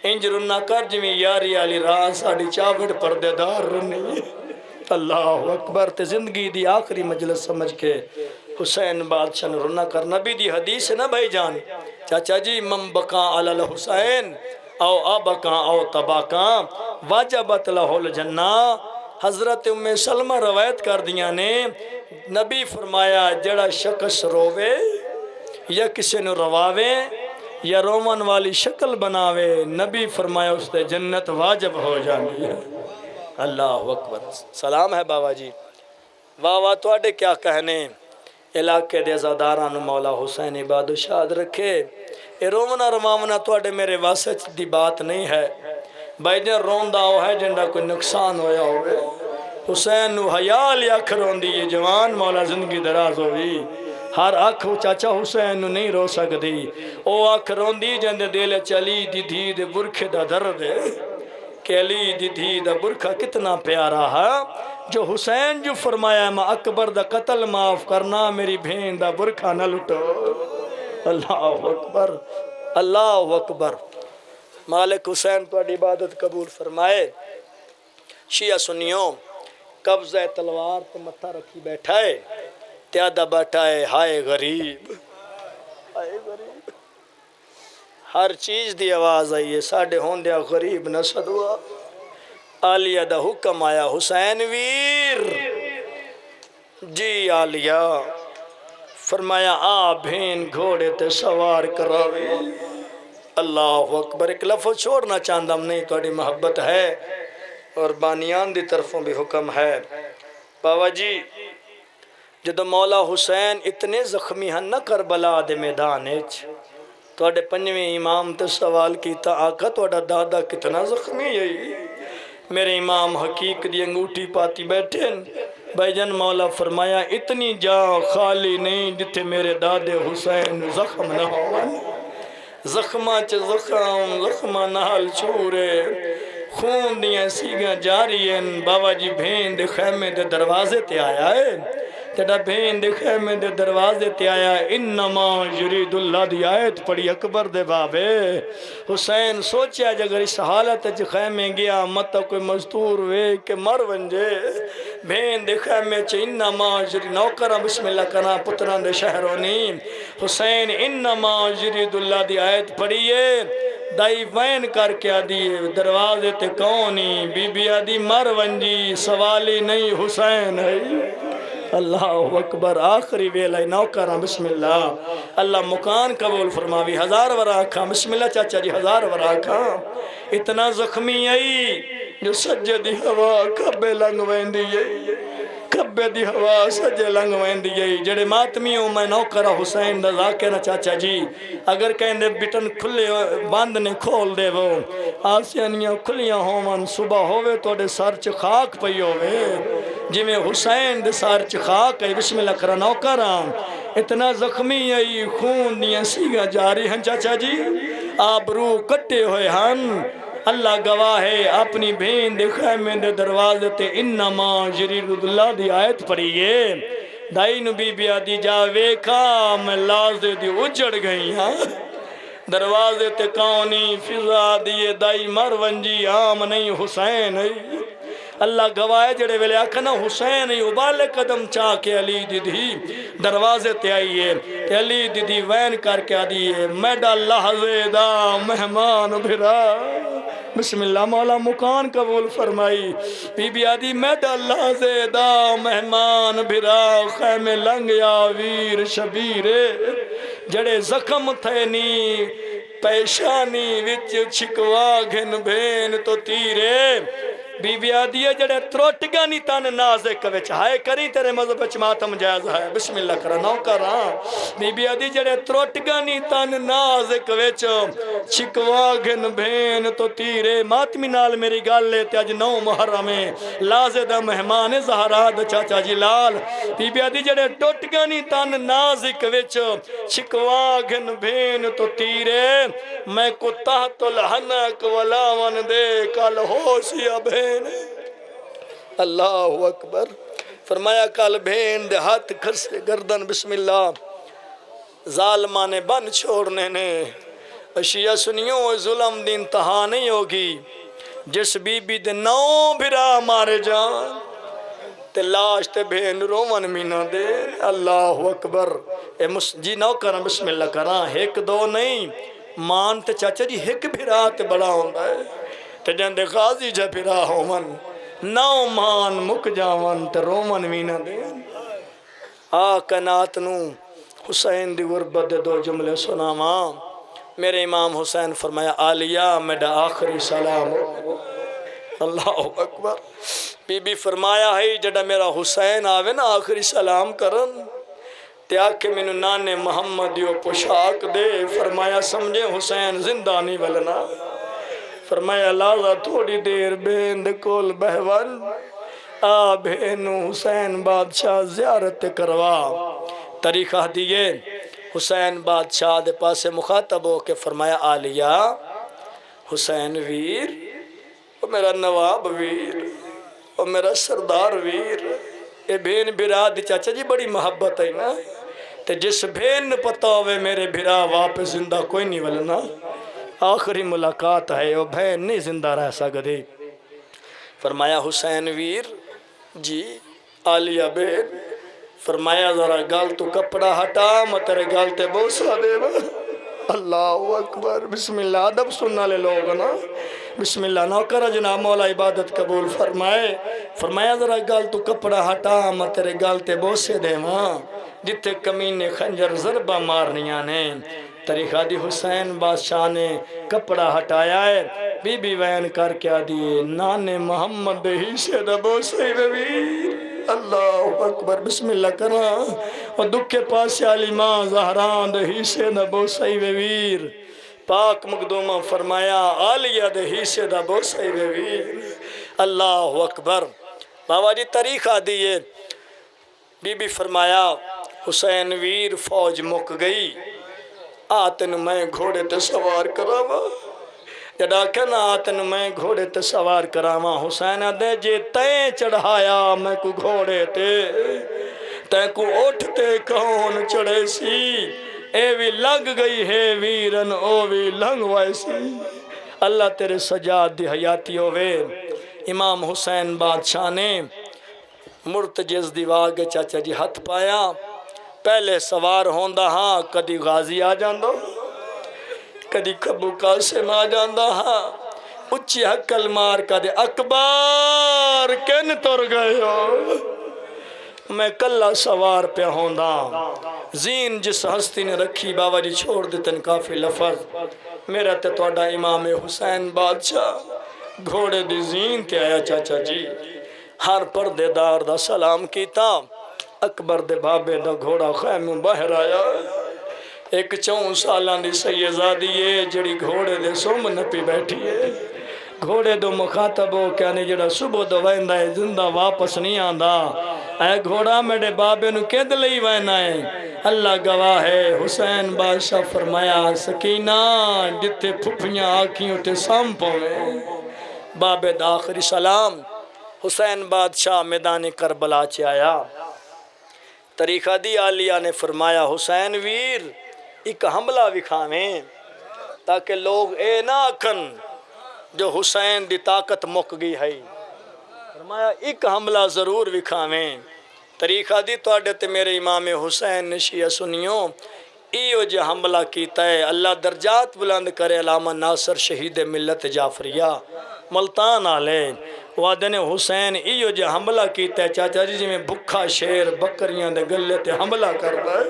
انج رنہ کر جویں یاری علی راہ ساڑی چاوڑ پردے دار رنی اللہ اکبر تے زندگی دی آخری مجلس سمجھ کے حسین بادشاہ نے رنہ کر نبی دی حدیث ہے نا بھائی جان چاچا جی من بقا علی الحسین او ابقا او تباقا واجبت لہو الجنہ حضرت ام سلمہ روایت کر دیا نے نبی فرمایا جڑا شخص روے یا کسی نے رواوے یا رومن والی شکل بناوے نبی فرمایا اس تے جنت واجب ہو جاندی ہے اللہ اکبر سلام ہے بابا جی واہ واہ تواڈے کیا کہنے علاقے دے زاداران مولا حسین عباد و شاد رکھے اے رومنا رمامنا تواڈے میرے واسط دی بات نہیں ہے بھائی جن روندہ ہو ہے جنڈا کوئی نقصان ہویا ہوئے حسین نو حیال یا کھرون دی یہ جوان مولا زندگی دراز ہوئی ہر آنکھ چاچا حسین نو نہیں رو سکتی او آنکھ رون دی جند دل چلی دی دھی دے برکھے دا درد ہے کہ علی دی دھی دا برکھا کتنا پیارا ہے جو حسین جو فرمایا میں اکبر دا قتل معاف کرنا میری بہن دا برکھا نہ لٹو اللہ اکبر اللہ اکبر مالک حسین تو عبادت قبول فرمائے شیعہ سنیوں قبضہ تلوار پہ متھا رکھی بیٹھا ہے تیادہ بیٹھا ہے ہائے غریب ہائے غریب ہر چیز دی آواز آئی ہے ساڑھے ہوندیا غریب نہ صدوا آلیہ دا حکم آیا حسین ویر جی آلیہ فرمایا آ بھین گھوڑے تے سوار کراوے اللہ اکبر ایک لفظ چھوڑنا چاندم نہیں توڑی محبت ہے اور بانیان دی طرفوں بھی حکم ہے بابا جی جدو مولا حسین اتنے زخمی ہیں نہ کربلا دے میدان اچ توڑے 5ویں امام تے سوال کیتا آقا توڑا دادا کتنا زخمی ہے میرے امام حقیق دی انگوٹھی پاتی بیٹھے بھائی جان مولا فرمایا اتنی جا خالی نہیں جتھے میرے دادے حسین زخم نہ ہو زخمہ چ زخم زخمہ نال چورے خون دیاں سیگاں جاری ہیں بابا جی بھین دے خیمے دے دروازے تے آیا ہے جڑا بین دے خیمے دے دروازے تے آیا انما یرید اللہ دی آیت پڑھی اکبر دے بابے حسین سوچیا جگر اس حالت چ خیمے گیا مت کوئی مزدور وے کہ مر ونجے بین دے خیمے چ انما یرید نوکراں بسم اللہ کنا پتران دے شہرونی حسین انما یرید اللہ دی آیت پڑھیے دائی وین کر کے آدھی دروازے تے کونی بی بی آدھی مر ونجی سوالی نہیں حسین ہے اللہ اکبر آخری ویلہ نوکراں بسم اللہ اللہ مکان قبول فرماوی 1000 وراکھاں بسم اللہ چاچا جی 1000 وراکھاں اتنا زخمی آئی جو سجے دی ہوا کبے لنگ ویندی ہے کبے دی ہوا سجے لنگ ویندی ہے جڑے ماتمیوں میں نوکرہ حسین دا ذاکرہ چاچا جی اگر کہیں دے بٹن کھلے بند نے کھول دے وہ آسیانیاں کھلیاں ہومن صبح ہوئے تو دے سر چ خاک پئی ہوئے جی میں حسین دے سر چ خاک ہے بسم اللہ کرا نوکرہ اتنا زخمی آئی خون دیاں سیگا جاری ہیں چاچا جی آبرو کٹے ہوئے ہن اللہ گواہ ہے اپنی بین دے خیمے دے دروازے تے انما یرید اللہ دی آیت پڑھیے دائی نو بی بی آدھی جا ویکھا میں لازے دی اجڑ گئی ہاں دروازے تے کونی فضا دیے دائی مر ونجی عام نہیں حسین ہے اللہ گواہ جڑے ویلے آکھنا حسین ہی ابالے قدم چاہ کے علی دیدھی دروازے تے آئیے کہ علی دیدھی وین کر کے آدھیے میڈا لحظے دا مہمان بھرا بسم اللہ مولا مکان قبول فرمائی بی بی آدھی میڈا لحظے دا مہمان بھرا خیمے لنگ یا ویر شبیرے جڑے زخم تھے نی پیشانی وچ چھکوا گھن بین تو تیرے بی بی آدھی جڑے تروٹ گانی تن نازک وچ ہائے کری تیرے مذہب وچ ماتم جائز ہے بسم اللہ کرا نوکراں بی بی آدھی جڑے تروٹ گانی تن نازک وچ چھکوا گھن بین تو تیرے ماتمی نال میری گال لیتے اج 9 محرم میں لازے دا مہمان زہرا دا چاچا جی لال بی بی آدھی جڑے ٹوٹ گانی تن نازک وچ چھکوا گھن بین تو تیرے میں کو تحت الحنک ولاون دے کل ہوشیا بین اللہ اکبر فرمایا کل بین دے ہاتھ کھرسے گردن بسم اللہ ظالمہ نے بن چھوڑنے نے اشیاء سنیوں ظلم دی انتہا نہیں ہوگی جس بی بی دے 9 بھرا مارے جان تے لاش تے بین رومن مینا دے اللہ اکبر جی نو کرنا بسم اللہ کرنا ایک دو نہیں مان تے چاچا جی ایک بھرا تے بڑا ہوندہ ہے تے جندے غازی جا بھرا ہومن 9 مان مک جاون تے رومن مینا دے آقنات نو حسین دی غربت دے 2 جملے سناواں میرے امام حسین فرمایا آلیہ میڈا آخری سلام اللہ اکبر بی بی فرمایا ہے جڑا میرا حسین آوے نا آخری سلام کرن تے آکے میں نانے محمد یو پوشاک دے فرمایا سمجھے حسین زندہ نہیں ولنا فرمایا لازا تھوڑی دیر بیند کول بہون آ بہنو حسین بادشاہ زیارت کروا طریقہ دیئے حسین بادشاہ دے پاسے مخاطب ہو کے فرمایا آلیہ حسین ویر وہ میرا نواب ویر وہ میرا سردار ویر اے بین بھرا دی چاچا جی بڑی محبت ہے نا تے جس بین پتہ ہوئے میرے بھرا واپس زندہ کوئی نہیں ولنا آخری ملاقات ہے وہ بہن نہیں زندہ رہ سکتی فرمایا حسین ویر جی آلیہ بین فرمایا ذرا گال تو کپڑا ہٹا میں تیرے گال تے بوسا دے با اللہ اکبر بسم اللہ ادب سننا لے لوگ نا بسم اللہ نوکر جناب مولا عبادت قبول فرمائے فرمایا ذرا گال تو کپڑا ہٹا میں تیرے گال تے بوسے دے ماں جتے کمینے خنجر ضربہ مارنیاں نے طریقہ دی حسین بادشاہ نے کپڑا ہٹایا ہے بی بی وین کر کے آدھی نانے محمد ہی سے دبو سی بی اللہ اکبر بسم اللہ کرنا اور دکھ کے پاس علی ماں زہران دہی سے دبو سی ویر پاک مقدومہ فرمایا آلیہ دہی سے دبو سی ویر اللہ اکبر بابا جی طریقہ دیئے بی بی فرمایا حسین ویر فوج مک گئی آتن میں گھوڑے تے سوار کراوا جڑا کہنا آتن میں گھوڑے تے سوار کراوا حسین دے جے تیں چڑھایا میں کو گھوڑے تے تے کو اٹھتے کون چڑھے سی اے بھی لگ گئی ہے ویرن او بھی لنگ ویسی اللہ تیرے سجاد دی حیاتی ہوئے امام حسین بادشاہ نے مرتجز دیوا کے چاچا جی ہاتھ پایا پہلے سوار ہوندہ ہاں کدی غازی آ جاندو کدی کبو قاسم آ جاندہ ہاں اچھی حکل مار کا دے اکبر کن تر گئے ہو میں کلہ سوار پہ ہوندہ زین جس ہستی نے رکھی بابا جی چھوڑ دیتن کافی لفظ میرا تے توڑا امام حسین بادشاہ گھوڑے دی زین تے آیا چاچا جی ہر پردے دار دا سلام کیتا اکبر دے بابے دا گھوڑا خیموں باہر آیا ایک 4 سالان دی سیزادی ہے جڑی گھوڑے دے سوم نپی بیٹھی ہے گھوڑے دو مخاطب ہو کہنے جڑا صبح دو ویندہ ہے زندہ واپس نہیں آندہ اے گھوڑا میرے بابے نو کہد لئی وینا ہے اللہ گواہ ہے حسین بادشاہ فرمایا سکینہ جتے پھپیاں آکھیں اٹھے سام پویں بابے دا آخری سلام حسین بادشاہ میدان کربلا چے آیا طریقہ دی آلیہ نے فرمایا حسین ویر ایک حملہ وکھاویں تاکہ لوگ اے نہ کن جو حسین دی طاقت مک گئی ہے فرمایا ایک حملہ ضرور وکھاویں طریقہ دی توڑے تے میرے امام حسین نشیہ سنیوں ایو جو حملہ کیتا ہے اللہ درجات بلند کرے علامہ ناصر شہید ملت جعفریہ ملتان آلے وعدن حسین ایو جو حملہ کیتا ہے چاچا جی میں بکھا شیر بکریاں دے گلے تے حملہ کر رہا ہے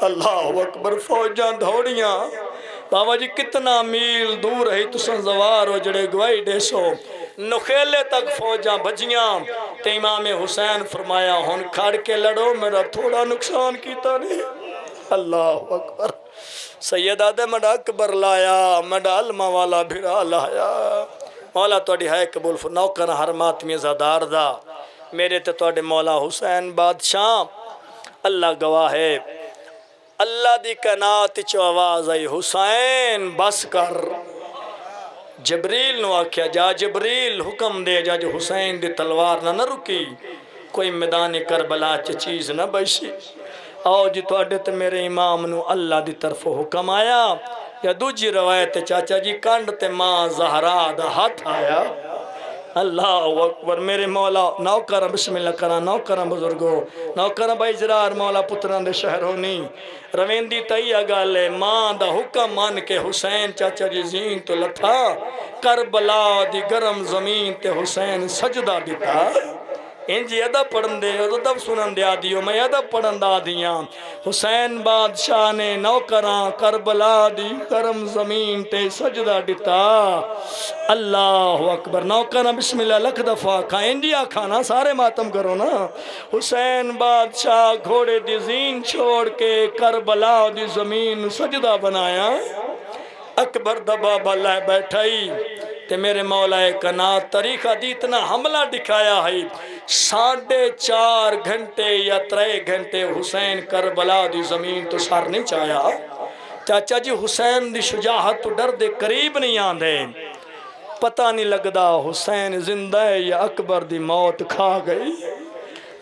اللہ اکبر فوجاں دھوڑیاں بابا جی کتنا میل دور ہے تو سنزوار ہو جڑے گوائی دیسو نخیلے تک فوجاں بھجیاں تے امام حسین فرمایا ہون کھاڑ کے لڑو میرا تھوڑا نقصان کیتا نہیں اللہ اکبر سید آدھے مڈا اکبر لایا مڈا علمہ والا بھرا لایا مولا توڑی ہے قبول نوکر ہر ماتمی زادار دا میرے تے توڑے مولا حسین بادشاہ اللہ گواہ ہے اللہ دی کائنات چو آواز آئی حسین بس کر جبریل نو آکھیا جا جبریل حکم دے جا جو حسین دی تلوار نہ رکی کوئی میدان کربلا چ چیز نہ بشی آؤ جی توڑے تے میرے امام نو اللہ دی طرف حکم آیا یا دوجی روایت چاچا جی کانڈ تے ماں زہرا دا ہاتھ آیا اللہ اکبر میرے مولا نوکرم بسم اللہ کرا نوکرم بزرگو نوکرم بائی جرار مولا پتران دے شہر ہونی رویندی تئی اگالے ماں دا حکم مان کے حسین چاچا جی زین تو لتھا کربلا دی گرم زمین تے حسین سجدہ دیتا انجی ادب پڑھن دے ادب سنن دے آدیو میں ادب پڑھن دا دیاں حسین بادشاہ نے نوکران کربلا دی گرم زمین تے سجدہ دیتا اللہ اکبر نوکران بسم اللہ لکھ دفعہ کھائیں انجی آکھانا سارے ماتم کرو نا حسین بادشاہ گھوڑے دی زین چھوڑ کے کربلا دی زمین سجدہ بنایا اکبر دبا بلائے بیٹھائی تے میرے مولا کنات طریقہ دی اتنا حملہ دکھایا ہے 4.5 گھنٹے یا 3 گھنٹے حسین کربلا دی زمین تو سار نہیں چاہیا چاچا جی حسین دی شجاعت تو ڈر دے قریب نہیں آندے پتہ نہیں لگدا حسین زندہ ہے یا اکبر دی موت کھا گئی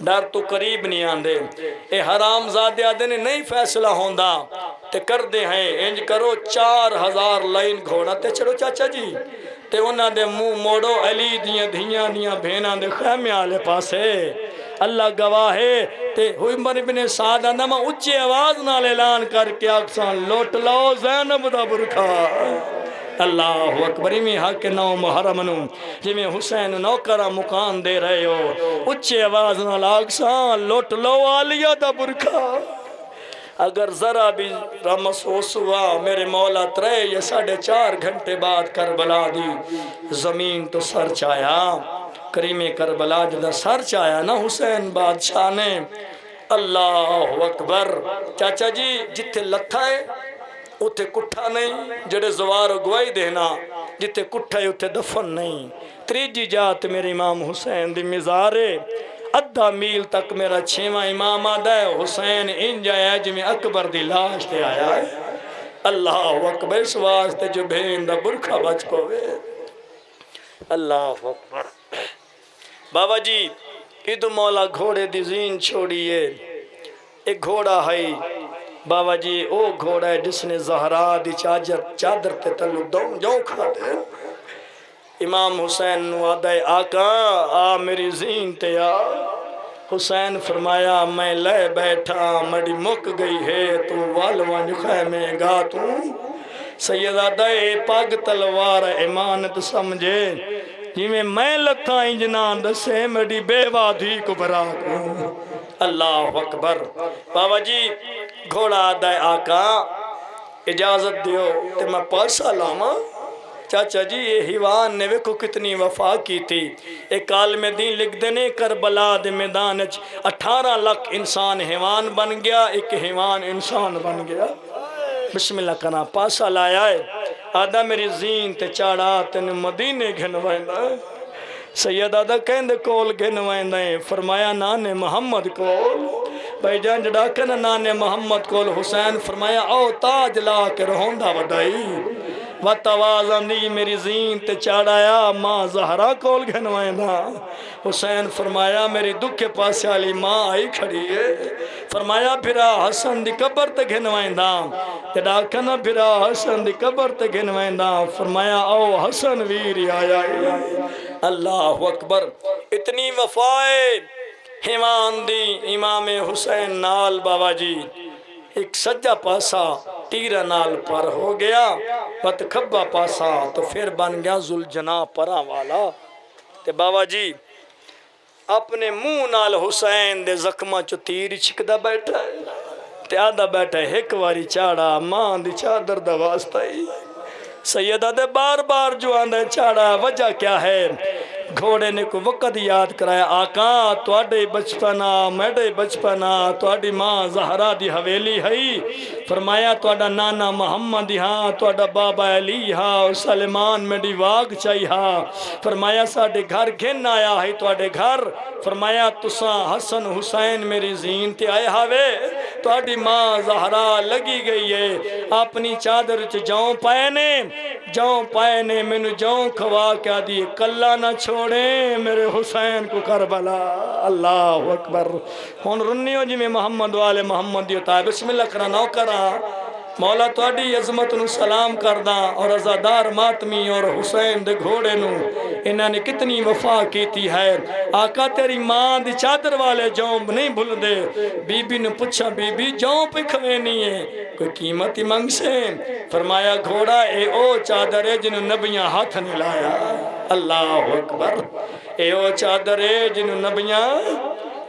ڈر تو قریب نہیں آندے اے حرام زادے آدھے نے نہیں فیصلہ ہوندہ تے کر دے ہیں انج کرو 4000 لائن گھوڑا تے چڑھو چاچا جی تے انہاں دے منہ موڑو علی دیاں دیاں بھیناں دے خیمے آلے پاسے اللہ گواہ ہے تے عمر ابن سعد آندہ میں اچھی آواز نال اعلان کر کے اکسان لوٹ لو زینب دا برکھا اللہ اکبر میں حق نو محرمنو جی میں حسین نوکرہ مکان دے رہے ہو اچھی آواز نال اکسان لوٹ لو آلیہ دا برکھا اگر ذرا بھی محسوس ہوا میرے مولا 3 یا 4.5 گھنٹے بعد کربلا دی زمین تو سر چایا کریم کربلا جدہ سر چایا نا حسین بادشاہ نے اللہ اکبر چاچا جی جتے لتھا ہے اتے کٹھا نہیں جڑے زوار گوائی دینا جتے کٹھا ہے اتے دفن نہیں تریجی جات میرے امام حسین دی مزارے ادھا میل تک میرا 6واں امام آدھا ہے حسین ان جایا جی میں اکبر دی لاش تے آیا ہے اللہ اکبر اس واسطے جو بھین دا برکھا بچ کو وے اللہ اکبر بابا جی ادھو مولا گھوڑے دی زین چھوڑیے ایک گھوڑا ہے بابا جی، او گھوڑا ہے جس نے زہرا دی چادر تے تلو جو کھا دے۔ امام حسین نو آدھے آقا آ میری زین تے آ۔ حسین فرمایا میں لے بیٹھا مڑی مک گئی ہے تو والوان خیمے گا تو۔ سیدہ دے پاگ تلوار امانت سمجھے جی میں لتھا انجنان دسے مڑی بے وادی کو برا کو۔ اللہ اکبر۔ بابا جی گھوڑا آدھے آقا اجازت دیو تے میں پیسہ لاما۔ چاچا جی یہ حیوان نے ویکھو کتنی وفا کی تھی۔ ایک عالم دین لکھ دینے کربلا دے میدان 18 لاکھ انسان حیوان بن گیا، ایک حیوان انسان بن گیا۔ بسم اللہ کرنا پاسا لایا ہے آدھا میری زین تے چاڑا تین مدینے گھنوائندہ ہے۔ سید آدھا کہندے کول گھنوائندہ ہے، فرمایا نانے محمد کول۔ بھائی جان جڑا کنا نانے محمد کول۔ حسین فرمایا او تاج لا کے رہوندہ وڈائی وطوازن دی میری زین تے چاڑایا ماں زہرا کول گھنوائندہ۔ حسین فرمایا میری دکھ کے پاس علی ماں آئی کھڑی ہے۔ فرمایا بھرا حسن دی قبر تے گھنوائندہ، جڑا کنا بھرا حسن دی قبر تے گھنوائندہ۔ فرمایا او حسن ویری آیا ہے۔ اللہ اکبر۔ اتنی وفائے حیوان دی امام حسین نال بابا جی ایک سجا پاسا تیرہ نال پر ہو گیا، بت کھبا پاسا تو پھر بن گیا ذوالجناح پراں والا۔ تے بابا جی اپنے منہ نال حسین دے زخمہ چو تیر چھکدا بیٹھا ہے تے آدھا بیٹھا ہے ایک واری چاڑا ماں دی چادر دا واسطہ ہی۔ سیدہ دے بار بار جو آندھے چاڑا وجہ کیا ہے؟ گھوڑے نے کو وقت یاد کرایا آقا تواڈے بچپنا میڈے بچپنا تواڈی ماں زہرا دی حویلی ہے۔ فرمایا تواڈا نانا محمد ہاں تواڈا بابا علی ہاں سلیمان میڈی واگ چاہی ہاں۔ فرمایا ساڈے گھر گھن آیا ہے تواڈے گھر۔ فرمایا تساں حسن حسین میری زین تے آئے ہاوے تواڈی ماں زہرا لگی گئی ہے اپنی چادر چ جاؤں پائے نے مینو جاؤں کھوا کیا دی کلا نہ چھوڑے میرے حسین کو کربلا۔ اللہ اکبر۔ ہون رنیو جی میں محمد والے محمد دیتا ہے بسم اللہ کرا نو کرا مولا تواڈی عظمت نو سلام کردہ اور عزادار ماتمی اور حسین دے گھوڑے نو انہاں نے کتنی وفا کیتی ہے۔ آقا تیری ماں دی چادر والے جاؤں نہیں بھول دے۔ بی بی نے پوچھا بی بی جاؤں پہ کھوے نہیں ہے کوئی قیمت ہی منگ سے؟ فرمایا گھوڑا اے او چادر ہے جنہوں نبیاں ہاتھ نہیں لایا۔ اللہ اکبر۔ اے او چادر ہے جنہوں نبیاں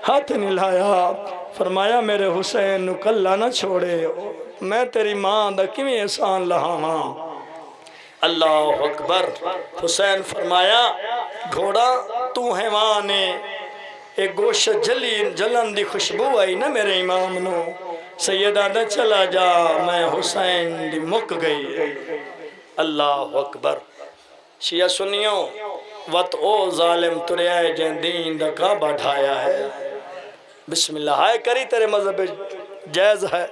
ہاتھ نہیں لایا۔ فرمایا میرے حسین نو کلا نہ چھوڑے میں تیری ماں دا کیویں احسان لہاواں۔ اللہ اکبر۔ حسین فرمایا گھوڑا تو حیوان ہے ایک گوشت جلن دی خوشبو آئی نا میرے امام نو۔ سیدہ دا چلا جا میں حسین دی مک گئی۔ اللہ اکبر۔ شیعہ سنیوں وط او ظالم تریائے جن دین دا کعبہ ڈھایا ہے۔ بسم اللہ ہائے کری تیرے مذہب جائز ہے۔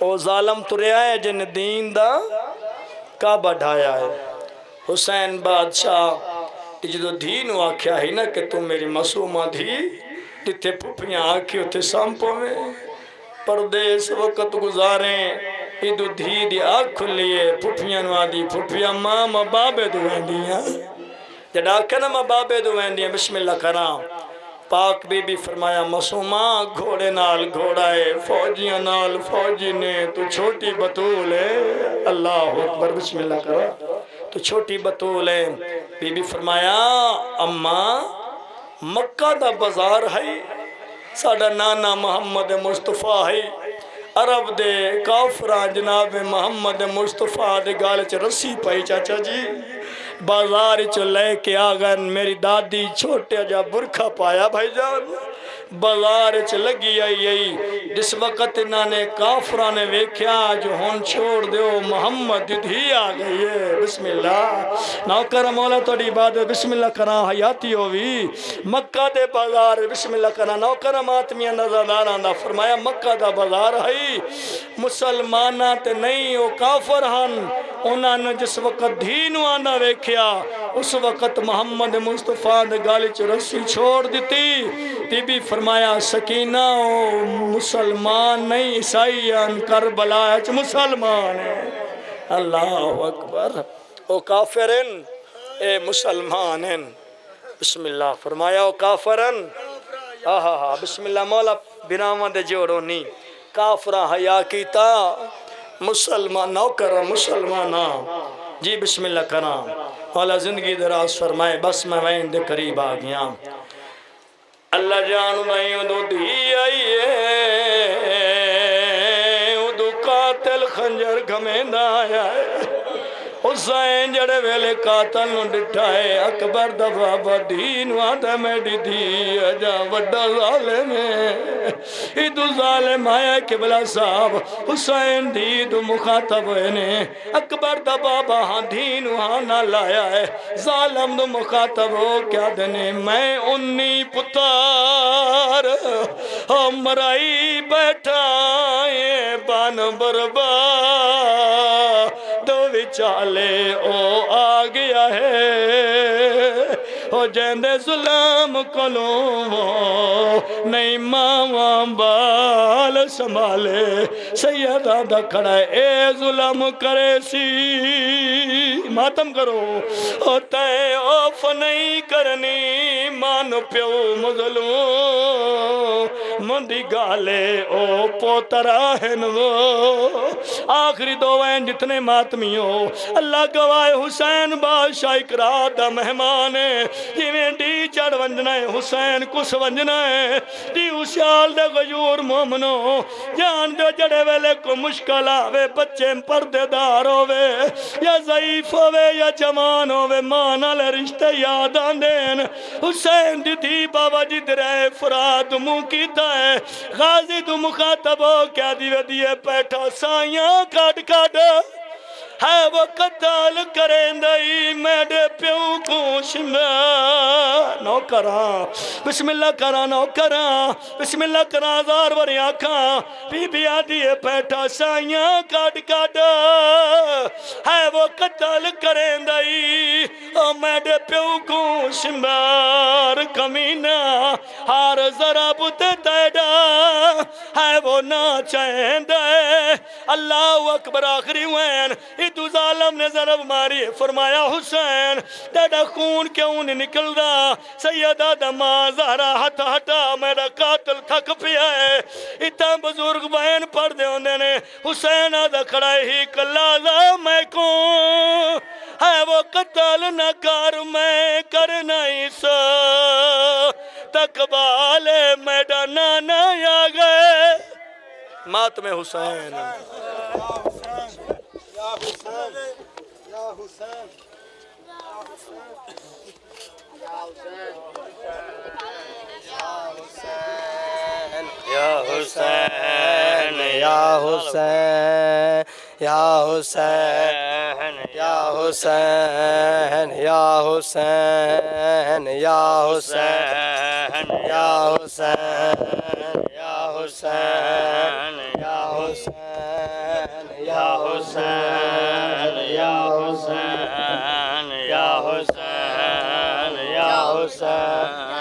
او ظالم تریائے جن دین دا کعبہ ڈھایا ہے۔ حسین بادشاہ جدو دھی نو آکھیا ہی نا کہ تم میری معصومہ دھی جتے پھپیاں آکھیو تھے سامپو میں پردیس وقت گزاریں ادو دھی دی آنکھ کھلیے پھپیاں نو آدھی پھپیاں ماں بابے دوائیں دیاں جڑا کنا ماں بابے دوائیں دیاں بسم اللہ کراں۔ پاک بی بی فرمایا معصومہ گھوڑے نال گھوڑا ہے فوجیاں نال فوجی نے تو چھوٹی بطول ہے۔ اللہ اکبر بسم اللہ کرا تو چھوٹی بطول ہے۔ بی بی فرمایا اماں مکہ دا بازار ہے ساڑا نانا محمد مصطفیٰ ہے عرب دے کافران جناب محمد مصطفیٰ دے گالے چ رسی پائی چاچا جی بازار چو لے کے آگن میری دادی چھوٹے جا برکھا پایا بھائی جان بازار چ لگی آئی جس وقت انہاں نے کافران نے ویکھیا جو ہون چھوڑ دیو محمد دھی آ گئی ہے۔ بسم اللہ نوکر مولا توڑی عبادت بسم اللہ کرا حیاتی ہوئی مکہ دے بازار بسم اللہ کرا نوکر ماتمیاں نظرداران دا فرمایا مکہ دا بازار ہے مسلمانہ تے نہیں او کافر ہن انہاں نے جس وقت دھی نو آنا ویکھیا اس وقت محمد مصطفیٰ دے گالی چ رسی چھوڑ دیتی بی بی فرمایا سکینہ او مسلمان نہیں عیسائیان کربلا اچ مسلمان ہے اللہ اکبر او کافرن اے مسلمانن بسم اللہ فرمایا او کافرن بسم اللہ مولا بناوان دے جوڑو نہیں کافرہ حیا کیتا مسلمان نو کرا مسلمانہ جی بسم اللہ کرا مولا زندگی دراز فرمائے بس میں وین دے قریب آگیا اللہ جان میں ادو دی آئیے ادو قاتل خنجر گھمیندہ آیا ہے حسین جڑے ویلے قاتل نو ڈٹھائے اکبر دفعہ بدین وادہ میں ڈی اجا وڈا ظالم ہے ایدو ظالم آیا قبلہ صاحب حسین دیدو مخاطب ہوئے اکبر دفعہ بہاں دین وہاں نہ لایا ہے ظالم دو مخاطب ہو کیا دنے میں انی پتار مرائی بیٹھائے بان بربا دو وچالے او آ گیا ہے او جیندے ظلم کلوں نہیں ماں بال سنبھالے سیدہ دا کھڑا ہے اے ظلم کرے سی ماتم کرو او تے اوف نہیں کرنی مان پیو مظلوم مندی گالے او پوترا ہے نو آخری دو وین جتنے ماتمی ہو اللہ گواہ حسین بادشاہ اقرار دا مہمان ہے جیویں ڈی چڑھ ونجنا ہے حسین کس ونجنا ہے ڈی اسیال دے غیور مومنو جان دو جڑے ویلے کو مشکل آوے بچے پردے دار ہووے یا ضعیف ہووے یا جوان ہووے مانا لے رشتے یاد آندین حسین دی دی بابا جی درائے فراد منہ کیتا ہے غازی دو مخاطب ہو کیا دیوے دیئے پیٹھا سائیاں کاٹ کاٹ ہے وہ قتال کریں دائی میڈے پیوں کوش میں نو کراں بسم اللہ کراں نو کراں بسم اللہ کراں ہزار وری آکھاں بی بی آدھیے پیٹھا سائیاں کاٹ کاٹ ہے وہ قتال کریں دائی او میڈے پیوں کوش میں کمینہ ہار ذرا بتے تیڈا ہے وہ نا چین دے اللہ اکبر آخری وین تو ظالم نے ضرب ماری فرمایا حسین تیڑا خون کیوں نہیں نکل دا سیدہ دماء زہرا ہٹا ہٹا میرا قاتل تھک پیا ہے اتنا بزرگ بہن پڑھ دے ہوندے نے حسین آدھا کھڑا ہی کلازہ میں کون ہے وہ قتل نہ کر میں کرنا ایسا تقبال میڈا نانا یا گئے ماتم حسین یا حسین یا حسین یا حسین یا حسین یا حسین یا حسین یا حسین یا حسین یا حسین یا حسین یا حسین یا حسین یا حسین یا حسین